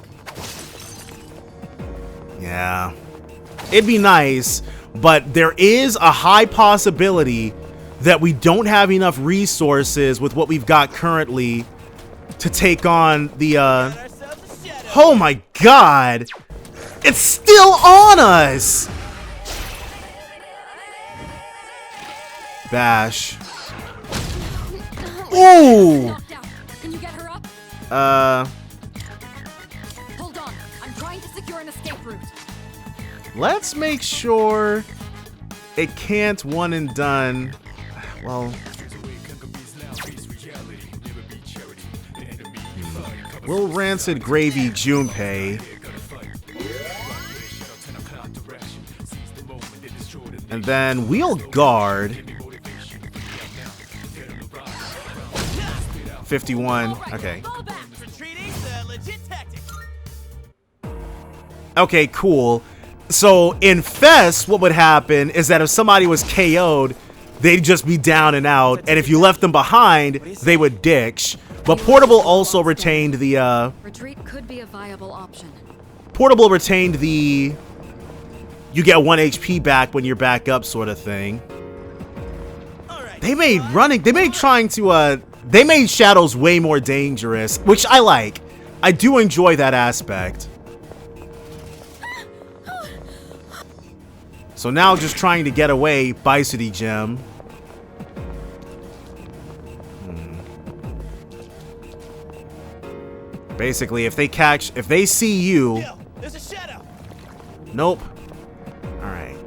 Yeah. It'd be nice, but there is a high possibility that we don't have enough resources with what we've got currently to take on the, Oh my god! It's still on us! Bash. Ooh! Knocked out. Can you get her up? Hold on. I'm trying to secure an escape route. Let's make sure it can't one and done. Well, we'll rancid gravy Junpei. And then we'll guard 51. Okay. Okay, cool. So in Fest, what would happen is that if somebody was KO'd, they'd just be down and out. And if you left them behind, they would ditch. But Portable also retained the, Retreat could be a viable option. Portable retained the... You get 1 HP back when you're back up sort of thing. They made they made Shadows way more dangerous, which I like. I do enjoy that aspect. So now just trying to get away, Bicity Gem. Basically, if they see you... There's a shadow. Nope. Alright.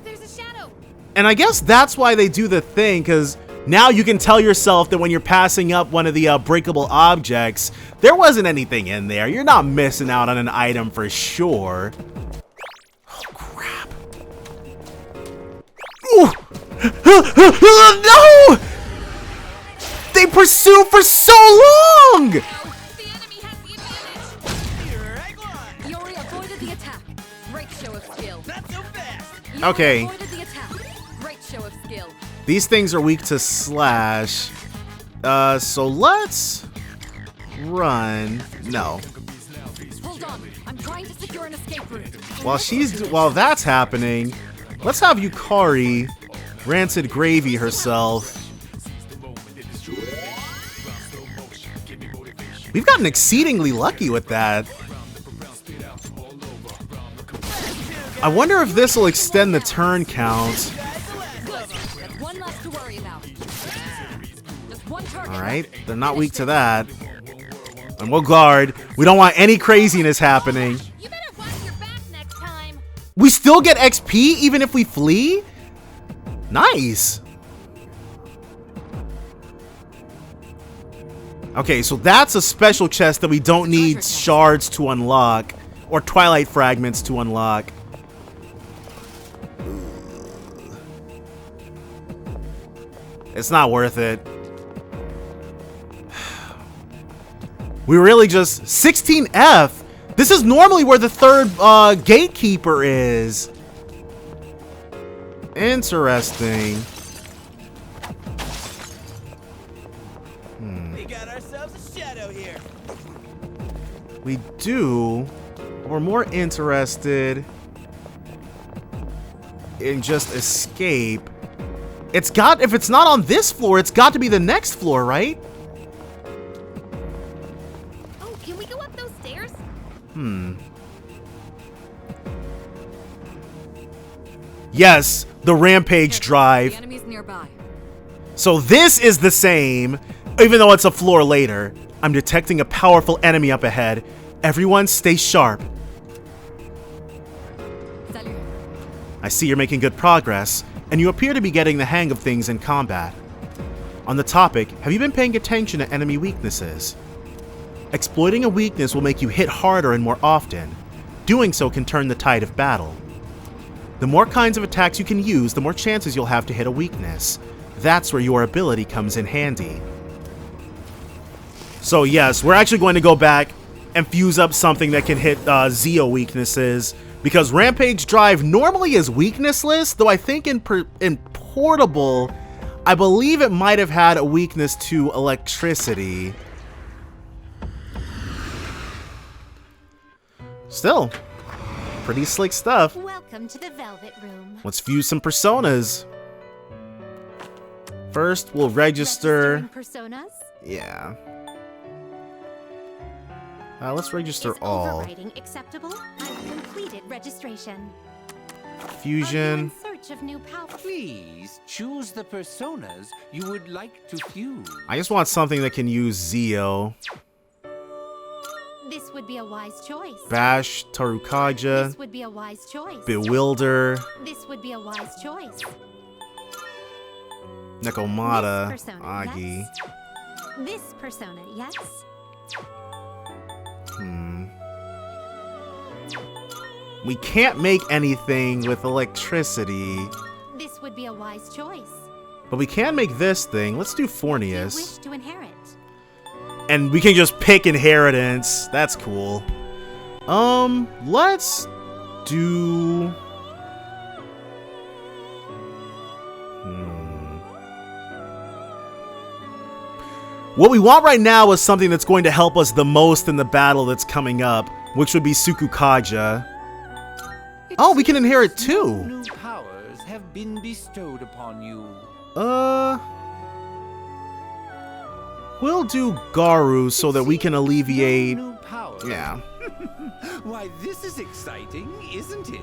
There's a shadow. And I guess that's why they do the thing, because now you can tell yourself that when you're passing up one of the breakable objects, there wasn't anything in there. You're not missing out on an item for sure. Oh, crap. Ooh. No! They pursued for so long! The enemy has the advantage. Yori avoided the attack. Great show of skill. Not so fast. Yori Okay. avoided the attack. Great show of skill. These things are weak to slash. So let's run. No. Hold on. I'm trying to secure an escape route. While that's happening, let's have Yukari rancid gravy herself. We've gotten exceedingly lucky with that. I wonder if this will extend the turn count. That's one less to worry about. Just one target. Alright, they're not weak to that. And we'll guard. We don't want any craziness happening. You better watch your back next time. We still get XP even if we flee? Nice. Okay, so that's a special chest that we don't need shards to unlock. Or twilight fragments to unlock. It's not worth it. We really just... 16F! This is normally where the third gatekeeper is. Interesting. We got ourselves a shadow here. We do. We're more interested in just escape. It's got... If it's not on this floor, it's got to be the next floor, right? Oh, can we go up those stairs? Yes, the Rampage Drive. The enemy's nearby. So this is the same, even though it's a floor later. I'm detecting a powerful enemy up ahead. Everyone stay sharp. Salut. I see you're making good progress, and you appear to be getting the hang of things in combat. On the topic, have you been paying attention to enemy weaknesses? Exploiting a weakness will make you hit harder and more often. Doing so can turn the tide of battle. The more kinds of attacks you can use, the more chances you'll have to hit a weakness. That's where your ability comes in handy. So yes, we're actually going to go back and fuse up something that can hit Zeo weaknesses, because Rampage Drive normally is weaknessless, though I think in Portable, I believe it might have had a weakness to electricity. Still, pretty slick stuff. Welcome to the Velvet Room. Let's fuse some personas. First, we'll register. Registering personas? Yeah. Let's register Is all. overwriting acceptable? I've completed registration. Fusion. Are you in search of new power? Please choose the personas you would like to fuse. I just want something that can use Zeo. This would be a wise choice. Bash, Tarukaja, This would be a wise choice. Bewilder, This would be a wise choice. Nekomata, This persona, Agi. yes? This persona, yes? We can't make anything with electricity, This would be a wise choice. but we can make this thing. Let's do You Fornius. wish to inherit. And we can just pick inheritance. That's cool. Let's do... What we want right now is something that's going to help us the most in the battle that's coming up, which would be Sukukaja. Oh, we can inherit two. New powers have been bestowed upon you. We'll do Garu so that we can alleviate... New powers. Yeah. Why, this is exciting, isn't it?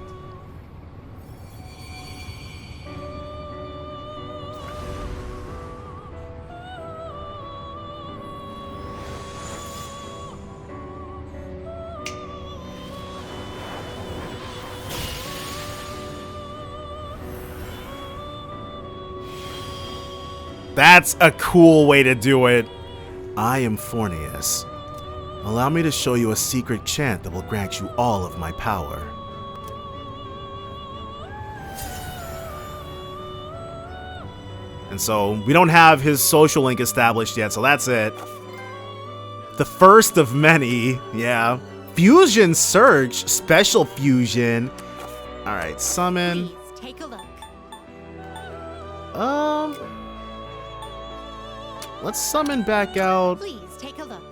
That's a cool way to do it. I am Fornius. Allow me to show you a secret chant that will grant you all of my power. And so, we don't have his social link established yet, so that's it. The first of many, yeah. Fusion Search, Special Fusion. Alright, summon. Please take a look. Let's summon back out. Please take a look.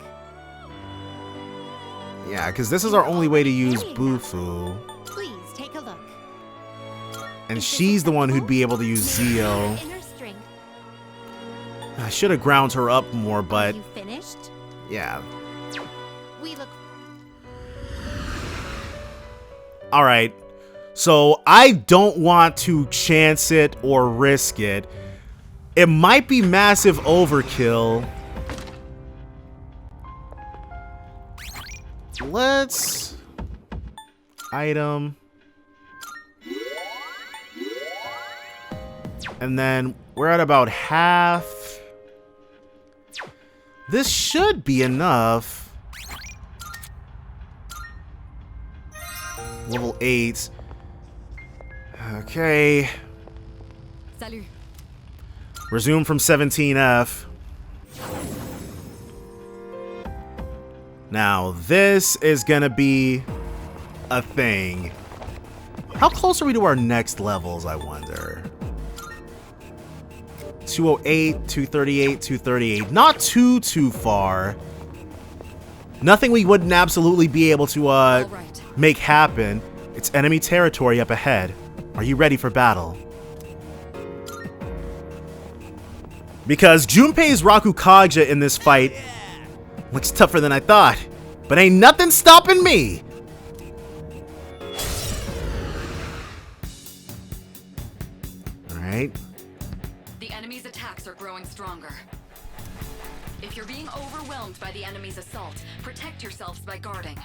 Yeah, because this is our only way to use Bufu. Please take a look. And she's the one who'd be able to use Zeo. Inner strength. I should have ground her up more, but You finished? yeah. We look. Alright. So I don't want to chance it or risk it. It might be massive overkill. Let's... Item. And then we're at about half. This should be enough. Level 8. Okay. Salut. Resume from 17F. Now, this is gonna be a thing. How close are we to our next levels, I wonder? 208, 238, 238. Not too far. Nothing we wouldn't absolutely be able to make happen. It's enemy territory up ahead. Are you ready for battle? Because Junpei's Rakukaja in this fight looks tougher than I thought. But ain't nothing stopping me! Alright. The enemy's attacks are growing stronger. If you're being overwhelmed by the enemy's assault, protect yourselves by guarding.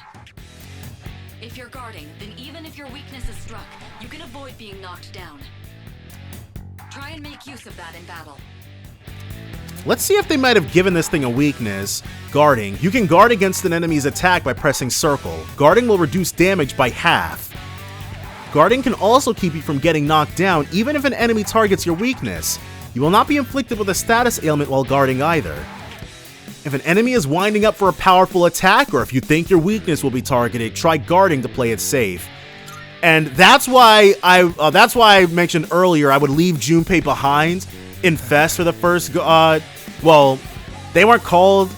If you're guarding, then even if your weakness is struck, you can avoid being knocked down. Try and make use of that in battle. Let's see if they might have given this thing a weakness. Guarding. You can guard against an enemy's attack by pressing circle. Guarding will reduce damage by half. Guarding can also keep you from getting knocked down even if an enemy targets your weakness. You will not be inflicted with a status ailment while guarding either. If an enemy is winding up for a powerful attack, or if you think your weakness will be targeted, try guarding to play it safe. And that's why I mentioned earlier I would leave Junpei behind in Fest for the first, well, they weren't called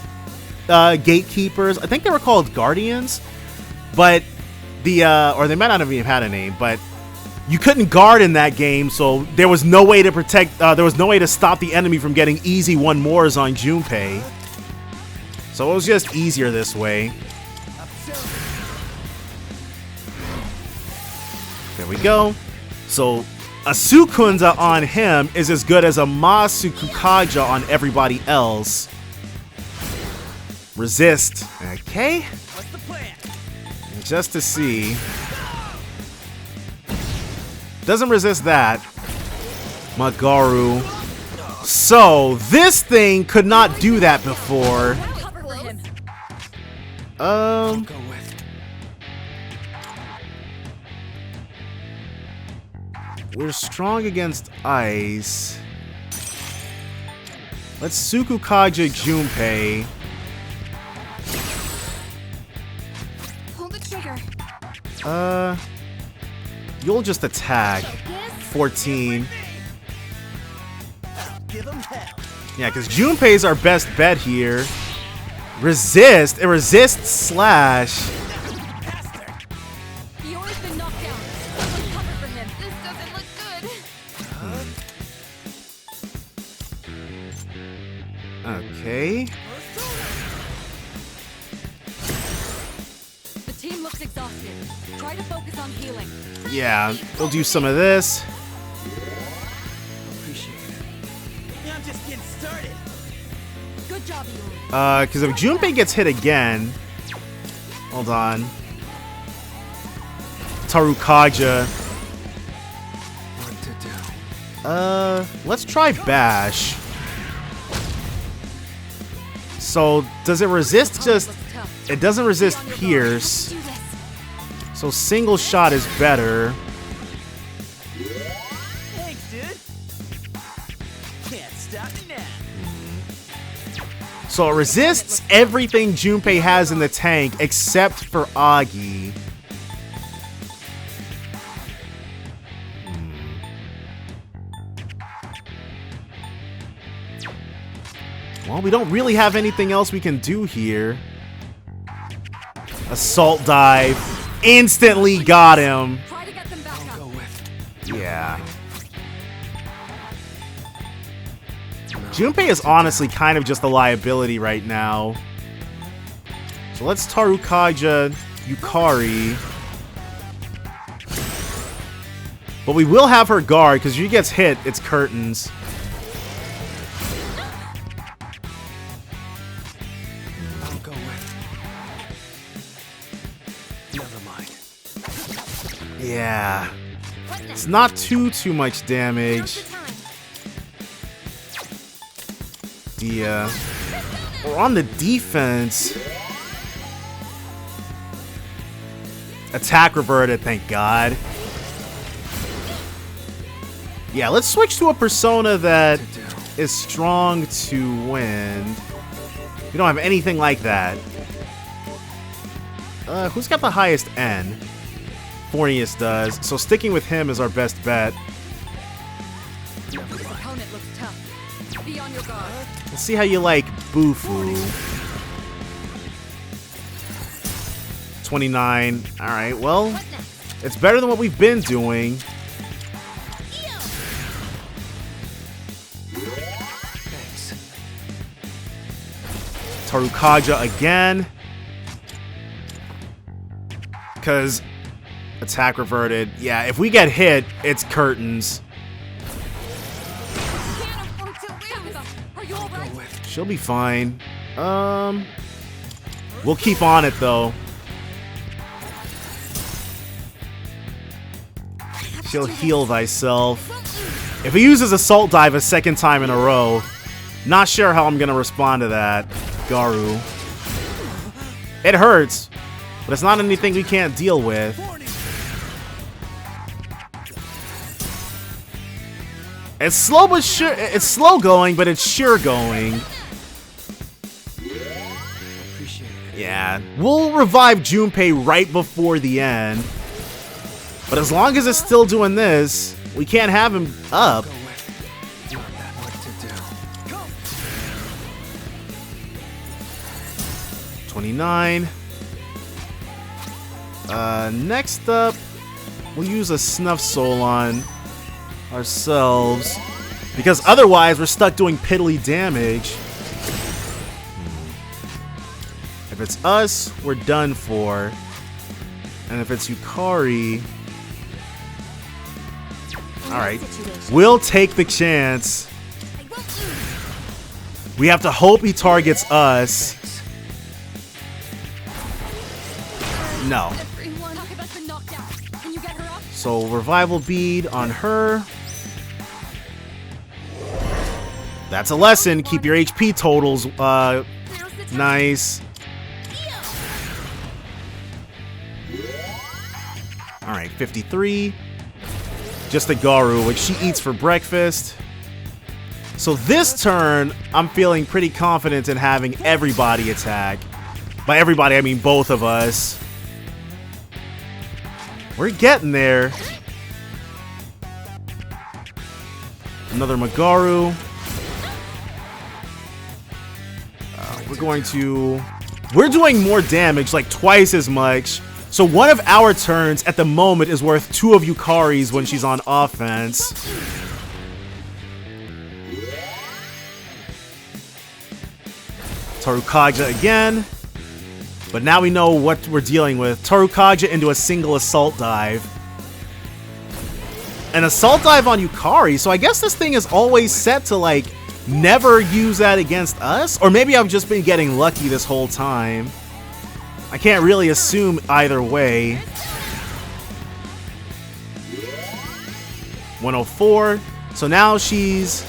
gatekeepers. I think they were called guardians, but or they might not have even had a name, but you couldn't guard in that game, so there was no way to protect, there was no way to stop the enemy from getting easy 1-mores on Junpei. So it was just easier this way. There we go. So a Sukunza on him is as good as a Masukukaja on everybody else. Resist. Okay. What's the plan? Just to see. Doesn't resist that. Magaru. So this thing could not do that before. We're strong against ice. Let's Sukukaja Junpei. Pull the trigger. You'll just attack. 14. Give him hell. Yeah, because Junpei's our best bet here. Resist. It resists slash. Fiora's been knocked down. Someone cover for him. This doesn't look good. Okay. The team looks exhausted. Try to focus on healing. Yeah, we'll do some of this. I'm just getting started. Good job, Fiora. Because if Junpei gets hit again, hold on. Tarukaja. Let's try Bash. So does it resist just? It doesn't resist Pierce. So single shot is better. Thanks, dude. Can't stop me now. So it resists everything Junpei has in the tank except for Agi. Well, we don't really have anything else we can do here. Assault dive. Instantly got him. Try to get them back up. Yeah. Junpei is honestly kind of just a liability right now. So let's Tarukaja Yukari. But we will have her guard, because if she gets hit, it's curtains. I'll go with. Never mind. Yeah. It's not too much damage. Dia. We're on the defense. Attack reverted, thank God. Yeah, let's switch to a persona that is strong to wind. We don't have anything like that. Who's got the highest N? Fornius does, so sticking with him is our best bet. This opponent looks tough. Be on your guard. Let's see how you like Bufu. 29. Alright, well, it's better than what we've been doing. Thanks. Tarukaja again. Because attack reverted. Yeah, if we get hit, it's curtains. Are you alright? She'll be fine. We'll keep on it though. She'll heal thyself. If he uses Assault Dive a second time in a row, not sure how I'm gonna respond to that, Garu. It hurts, but it's not anything we can't deal with. It's slow but sure. It's slow going, but it's sure going. Yeah, we'll revive Junpei right before the end. But as long as it's still doing this, we can't have him up. 29. Next up, we'll use a Snuff Soul on ourselves, because otherwise we're stuck doing piddly damage. If it's us, we're done for. And if it's Yukari, alright, we'll take the chance. We have to hope he targets us. No. So revival bead on her. That's a lesson. Keep your HP totals nice. Alright, 53. Just a Garu, which she eats for breakfast. So this turn, I'm feeling pretty confident in having everybody attack. By everybody, I mean both of us. We're getting there. Another Magaru. We're doing more damage, like twice as much. So one of our turns at the moment is worth 2 of Yukari's when she's on offense. Tarukaja again. But now we know what we're dealing with. Tarukaja into a single Assault Dive. An Assault Dive on Yukari, so I guess this thing is always set to, like, never use that against us? Or maybe I've just been getting lucky this whole time. I can't really assume either way. 104. So now she's...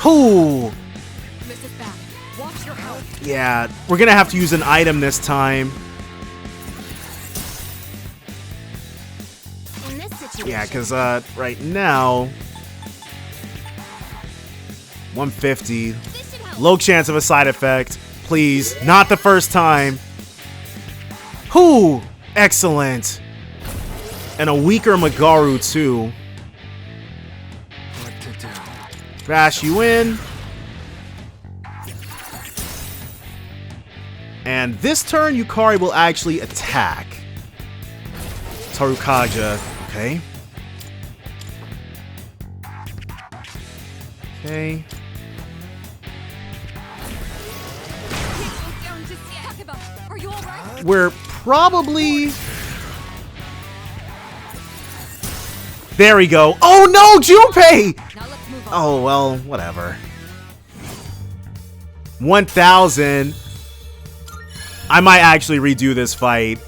Ooh! Yeah, we're gonna have to use an item this time. Yeah, because right now... 150. Low chance of a side effect. Please, not the first time. Whoo! Excellent. And a weaker Magaru, too. What to do? Bash you in. And this turn, Yukari will actually attack. Tarukaja. Okay. Okay. We're probably... There we go. Oh no, Junpei! Oh, well, whatever. 1,000. I might actually redo this fight.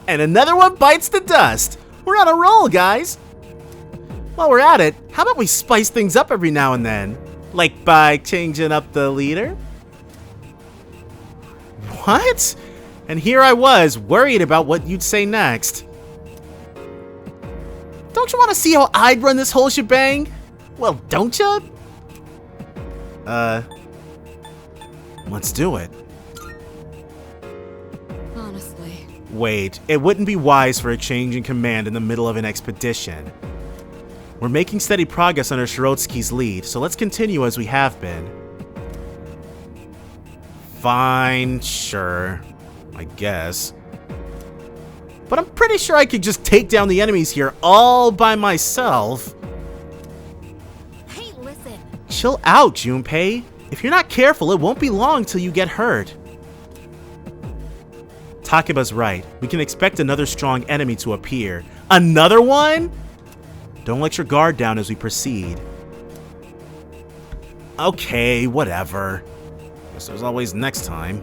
And another one bites the dust. We're on a roll, guys. While we're at it, how about we spice things up every now and then? Like by changing up the leader? What? And here I was, worried about what you'd say next. Don't you want to see how I'd run this whole shebang? Well, don't ya? Let's do it. Honestly. Wait, it wouldn't be wise for a change in command in the middle of an expedition. We're making steady progress under Shirotsky's lead, so let's continue as we have been. Fine, sure. I guess. But I'm pretty sure I could just take down the enemies here all by myself. Hey, listen. Chill out, Junpei. If you're not careful, it won't be long till you get hurt. Takeba's right. We can expect another strong enemy to appear. Another one? Don't let your guard down as we proceed. Okay, whatever. Guess there's always next time.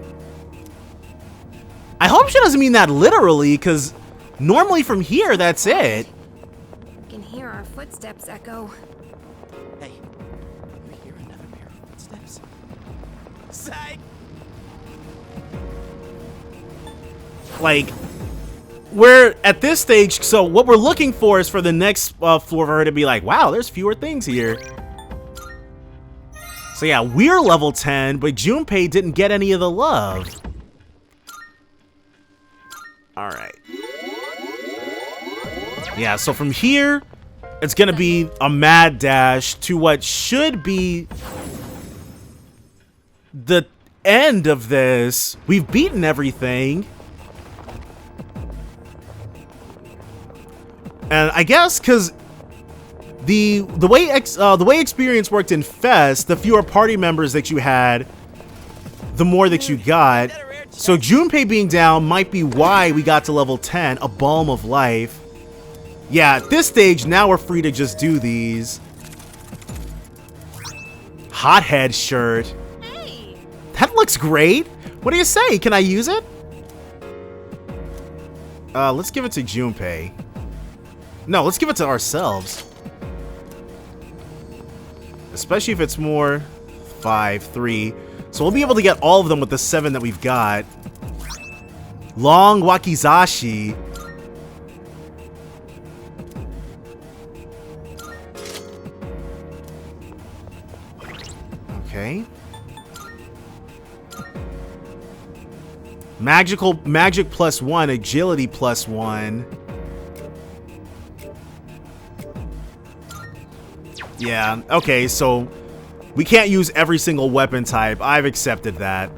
I hope she doesn't mean that literally, because normally from here, that's it. I can hear our footsteps echo. Hey, we hear another pair of footsteps. Psych! Like, we're at this stage, so what we're looking for is for the next floor for her to be like, wow, there's fewer things here. So yeah, we're level 10, but Junpei didn't get any of the love. Alright. Yeah, so from here, it's gonna be a mad dash to what should be the end of this. We've beaten everything. And I guess because the way experience worked in Fest, the fewer party members that you had, the more that you got. So Junpei being down might be why we got to level 10, a balm of life. Yeah, at this stage, now we're free to just do these. Hothead shirt. Hey. That looks great. What do you say? Can I use it? Let's give it to Junpei. No, let's give it to ourselves. Especially if it's more 5, 3. So we'll be able to get all of them with the 7 that we've got. Long Wakizashi. Okay. Magic +1, agility +1. Yeah, okay, so we can't use every single weapon type. I've accepted that.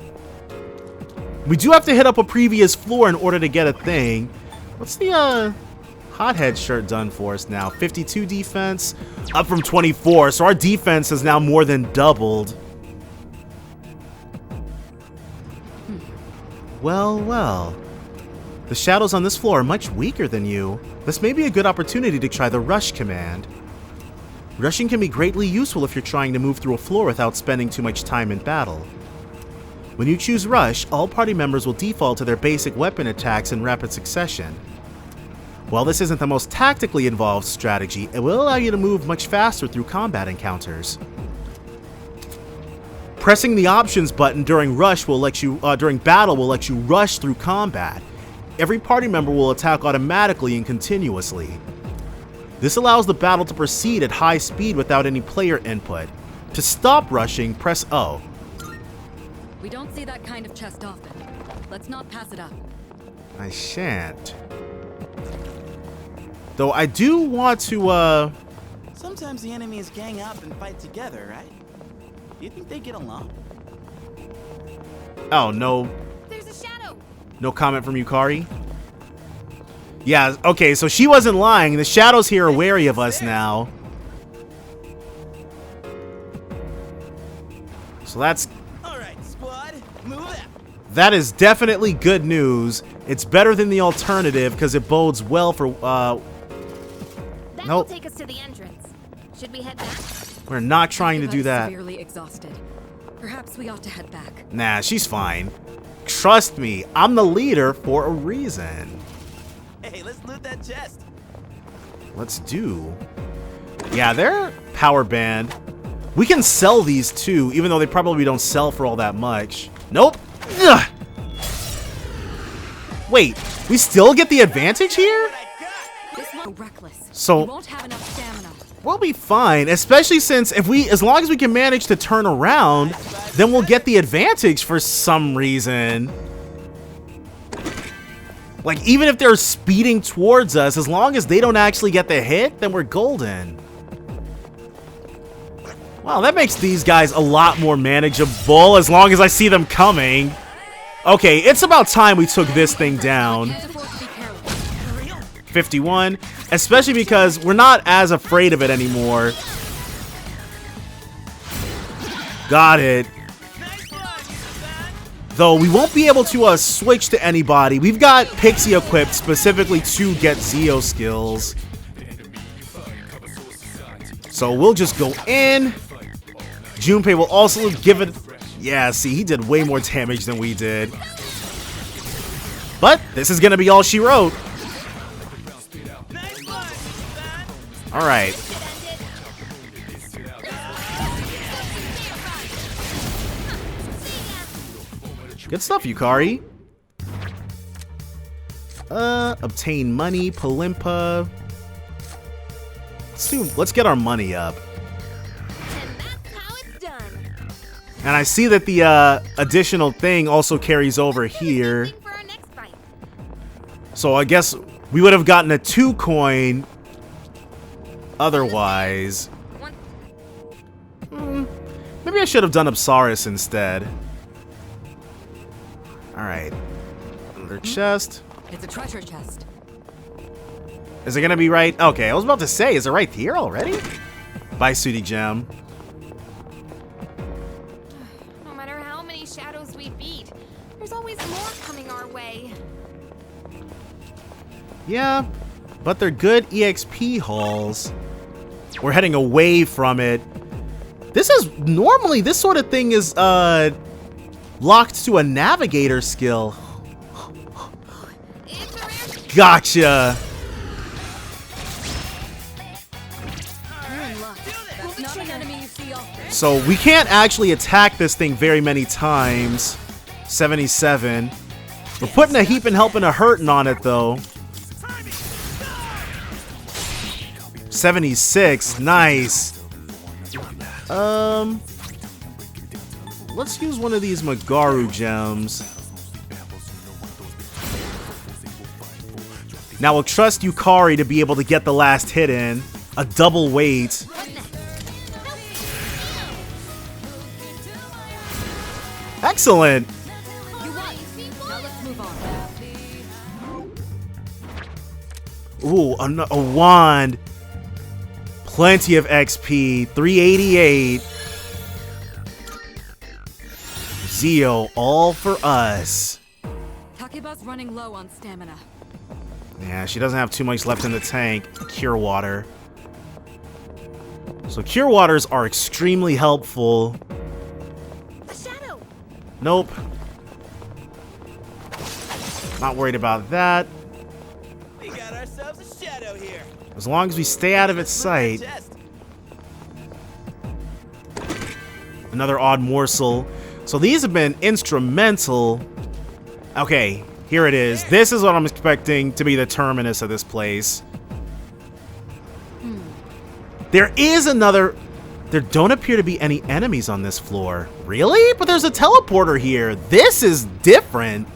We do have to hit up a previous floor in order to get a thing. What's the hothead shirt done for us now? 52 defense, up from 24, so our defense has now more than doubled. Well, well. The shadows on this floor are much weaker than you. This may be a good opportunity to try the rush command. Rushing can be greatly useful if you're trying to move through a floor without spending too much time in battle. When you choose Rush, all party members will default to their basic weapon attacks in rapid succession. While this isn't the most tactically involved strategy, it will allow you to move much faster through combat encounters. Pressing the options button during battle will let you rush through combat. Every party member will attack automatically and continuously. This allows the battle to proceed at high speed without any player input. To stop rushing, press O. We don't see that kind of chest often. Let's not pass it up. I shan't. Though I do want to, Sometimes the enemies gang up and fight together, right? Do you think they get along? Oh, no. There's a shadow. No comment from Yukari? Yeah, okay, so she wasn't lying. The shadows here are wary of us now. So that's... Alright, squad, move out. That is definitely good news. It's better than the alternative because it bodes well for, That Nope. will take us to the entrance. Should we head back? We're not trying to Takeba's do that. Severely exhausted. Perhaps we ought to head back. Nah, she's fine. Trust me, I'm the leader for a reason. Hey, let's loot that chest. Let's do. Yeah, they're power band. We can sell these too, even though they probably don't sell for all that much. Nope. Ugh. Wait, we still get the advantage here? Reckless. So you won't have enough stamina. we'll be fine, especially since as long as we can manage to turn around, then we'll get the advantage for some reason. Like, even if they're speeding towards us, as long as they don't actually get the hit, then we're golden. Wow, that makes these guys a lot more manageable as long as I see them coming. Okay, it's about time we took this thing down. 51, especially because we're not as afraid of it anymore. Got it. Though we won't be able to switch to anybody. We've got Pixie equipped specifically to get Zeo skills. So we'll just go in. Junpei will also give it... Yeah, see, he did way more damage than we did. But this is going to be all she wrote. Alright. Good stuff, Yukari. Obtain money, Palimpa. Let's get our money up. And I see that the additional thing also carries over here. So I guess we would have gotten a 2 coin otherwise. Maybe I should have done Apsaris instead. Alright. Another chest. It's a treasure chest. Is it gonna be right? Okay, I was about to say, is it right here already? Bye, Sooty Gem. No matter how many shadows we beat, there's always more coming our way. Yeah, but they're good EXP hauls. We're heading away from it. This is normally this sort of thing is locked to a navigator skill. Gotcha. So we can't actually attack this thing very many times. 77. We're putting a heap and helping a hurting on it though. 76. Nice. Let's use one of these Magaru gems. Now we'll trust Yukari to be able to get the last hit in. A double weight. Excellent. Ooh, a wand. Plenty of XP. 388. Zeo, all for us. Takeba's running low on stamina. Yeah, she doesn't have too much left in the tank. Cure water. So cure waters are extremely helpful. A shadow. Nope. Not worried about that. We got ourselves a shadow here. As long as we stay out of its sight. Another odd morsel. So these have been instrumental. Okay, here it is. This is what I'm expecting to be the terminus of this place. There is another... There don't appear to be any enemies on this floor. Really? But there's a teleporter here. This is different.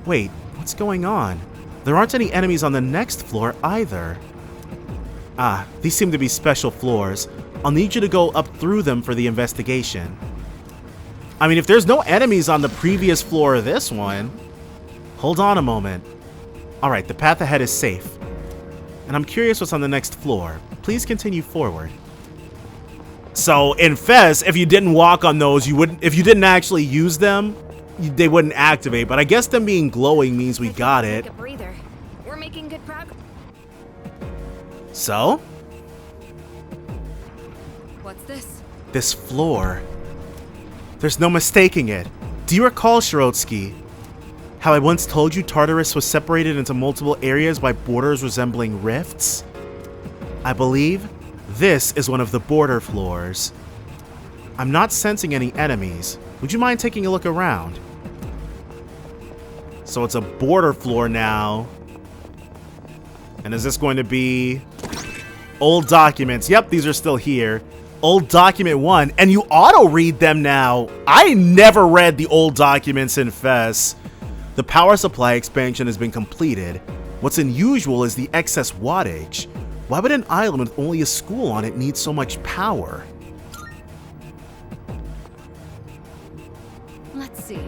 Wait, what's going on? There aren't any enemies on the next floor either. Ah, these seem to be special floors. I'll need you to go up through them for the investigation. I mean, if there's no enemies on the previous floor of this one... Hold on a moment. Alright, the path ahead is safe. And I'm curious what's on the next floor. Please continue forward. So, in Fez, if you didn't walk on those, you wouldn't... If you didn't actually use them, they wouldn't activate. But I guess them being glowing means we got it. Take a breather. We're making good progress. So? What's this? This floor. There's no mistaking it. Do you recall, Shirotsky, how I once told you Tartarus was separated into multiple areas by borders resembling rifts? I believe This is one of the border floors. I'm not sensing any enemies. Would you mind taking a look around? So it's a border floor now. And is this going to be old documents? Yep, these are still here. Old document 1, and you auto-read them now. I never read the old documents in FES. The power supply expansion has been completed. What's unusual is the excess wattage. Why would an island with only a school on it need so much power? Let's see.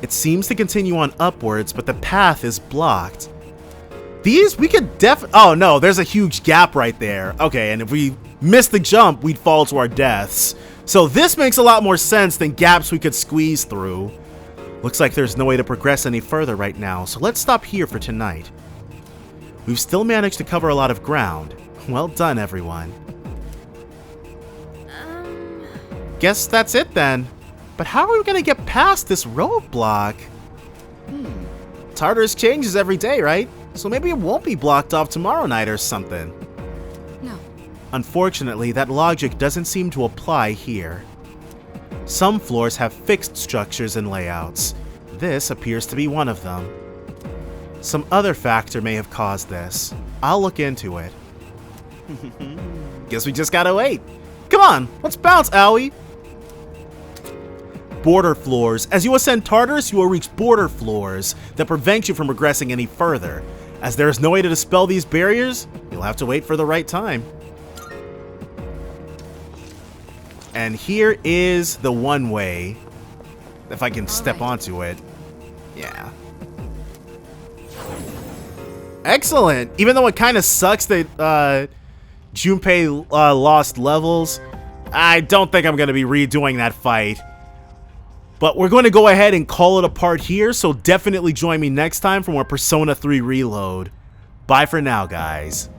It seems to continue on upwards, but the path is blocked. These, we could oh no, there's a huge gap right there. Okay, and if we miss the jump, we'd fall to our deaths. So this makes a lot more sense than gaps we could squeeze through. Looks like there's no way to progress any further right now, so let's stop here for tonight. We've still managed to cover a lot of ground. Well done, everyone. Guess that's it then. But how are we gonna get past this roadblock? Tartarus changes every day, right? So maybe it won't be blocked off tomorrow night or something. No. Unfortunately, that logic doesn't seem to apply here. Some floors have fixed structures and layouts. This appears to be one of them. Some other factor may have caused this. I'll look into it. Guess we just gotta wait. Come on, let's bounce, Owie. Border floors. As you ascend Tartarus, you will reach border floors that prevent you from progressing any further. As there is no way to dispel these barriers, you'll have to wait for the right time. And here is the one way. If I can step onto it. Yeah. Excellent! Even though it kind of sucks that Junpei lost levels, I don't think I'm going to be redoing that fight. But we're going to go ahead and call it a part here, so definitely join me next time for more Persona 3 Reload. Bye for now, guys.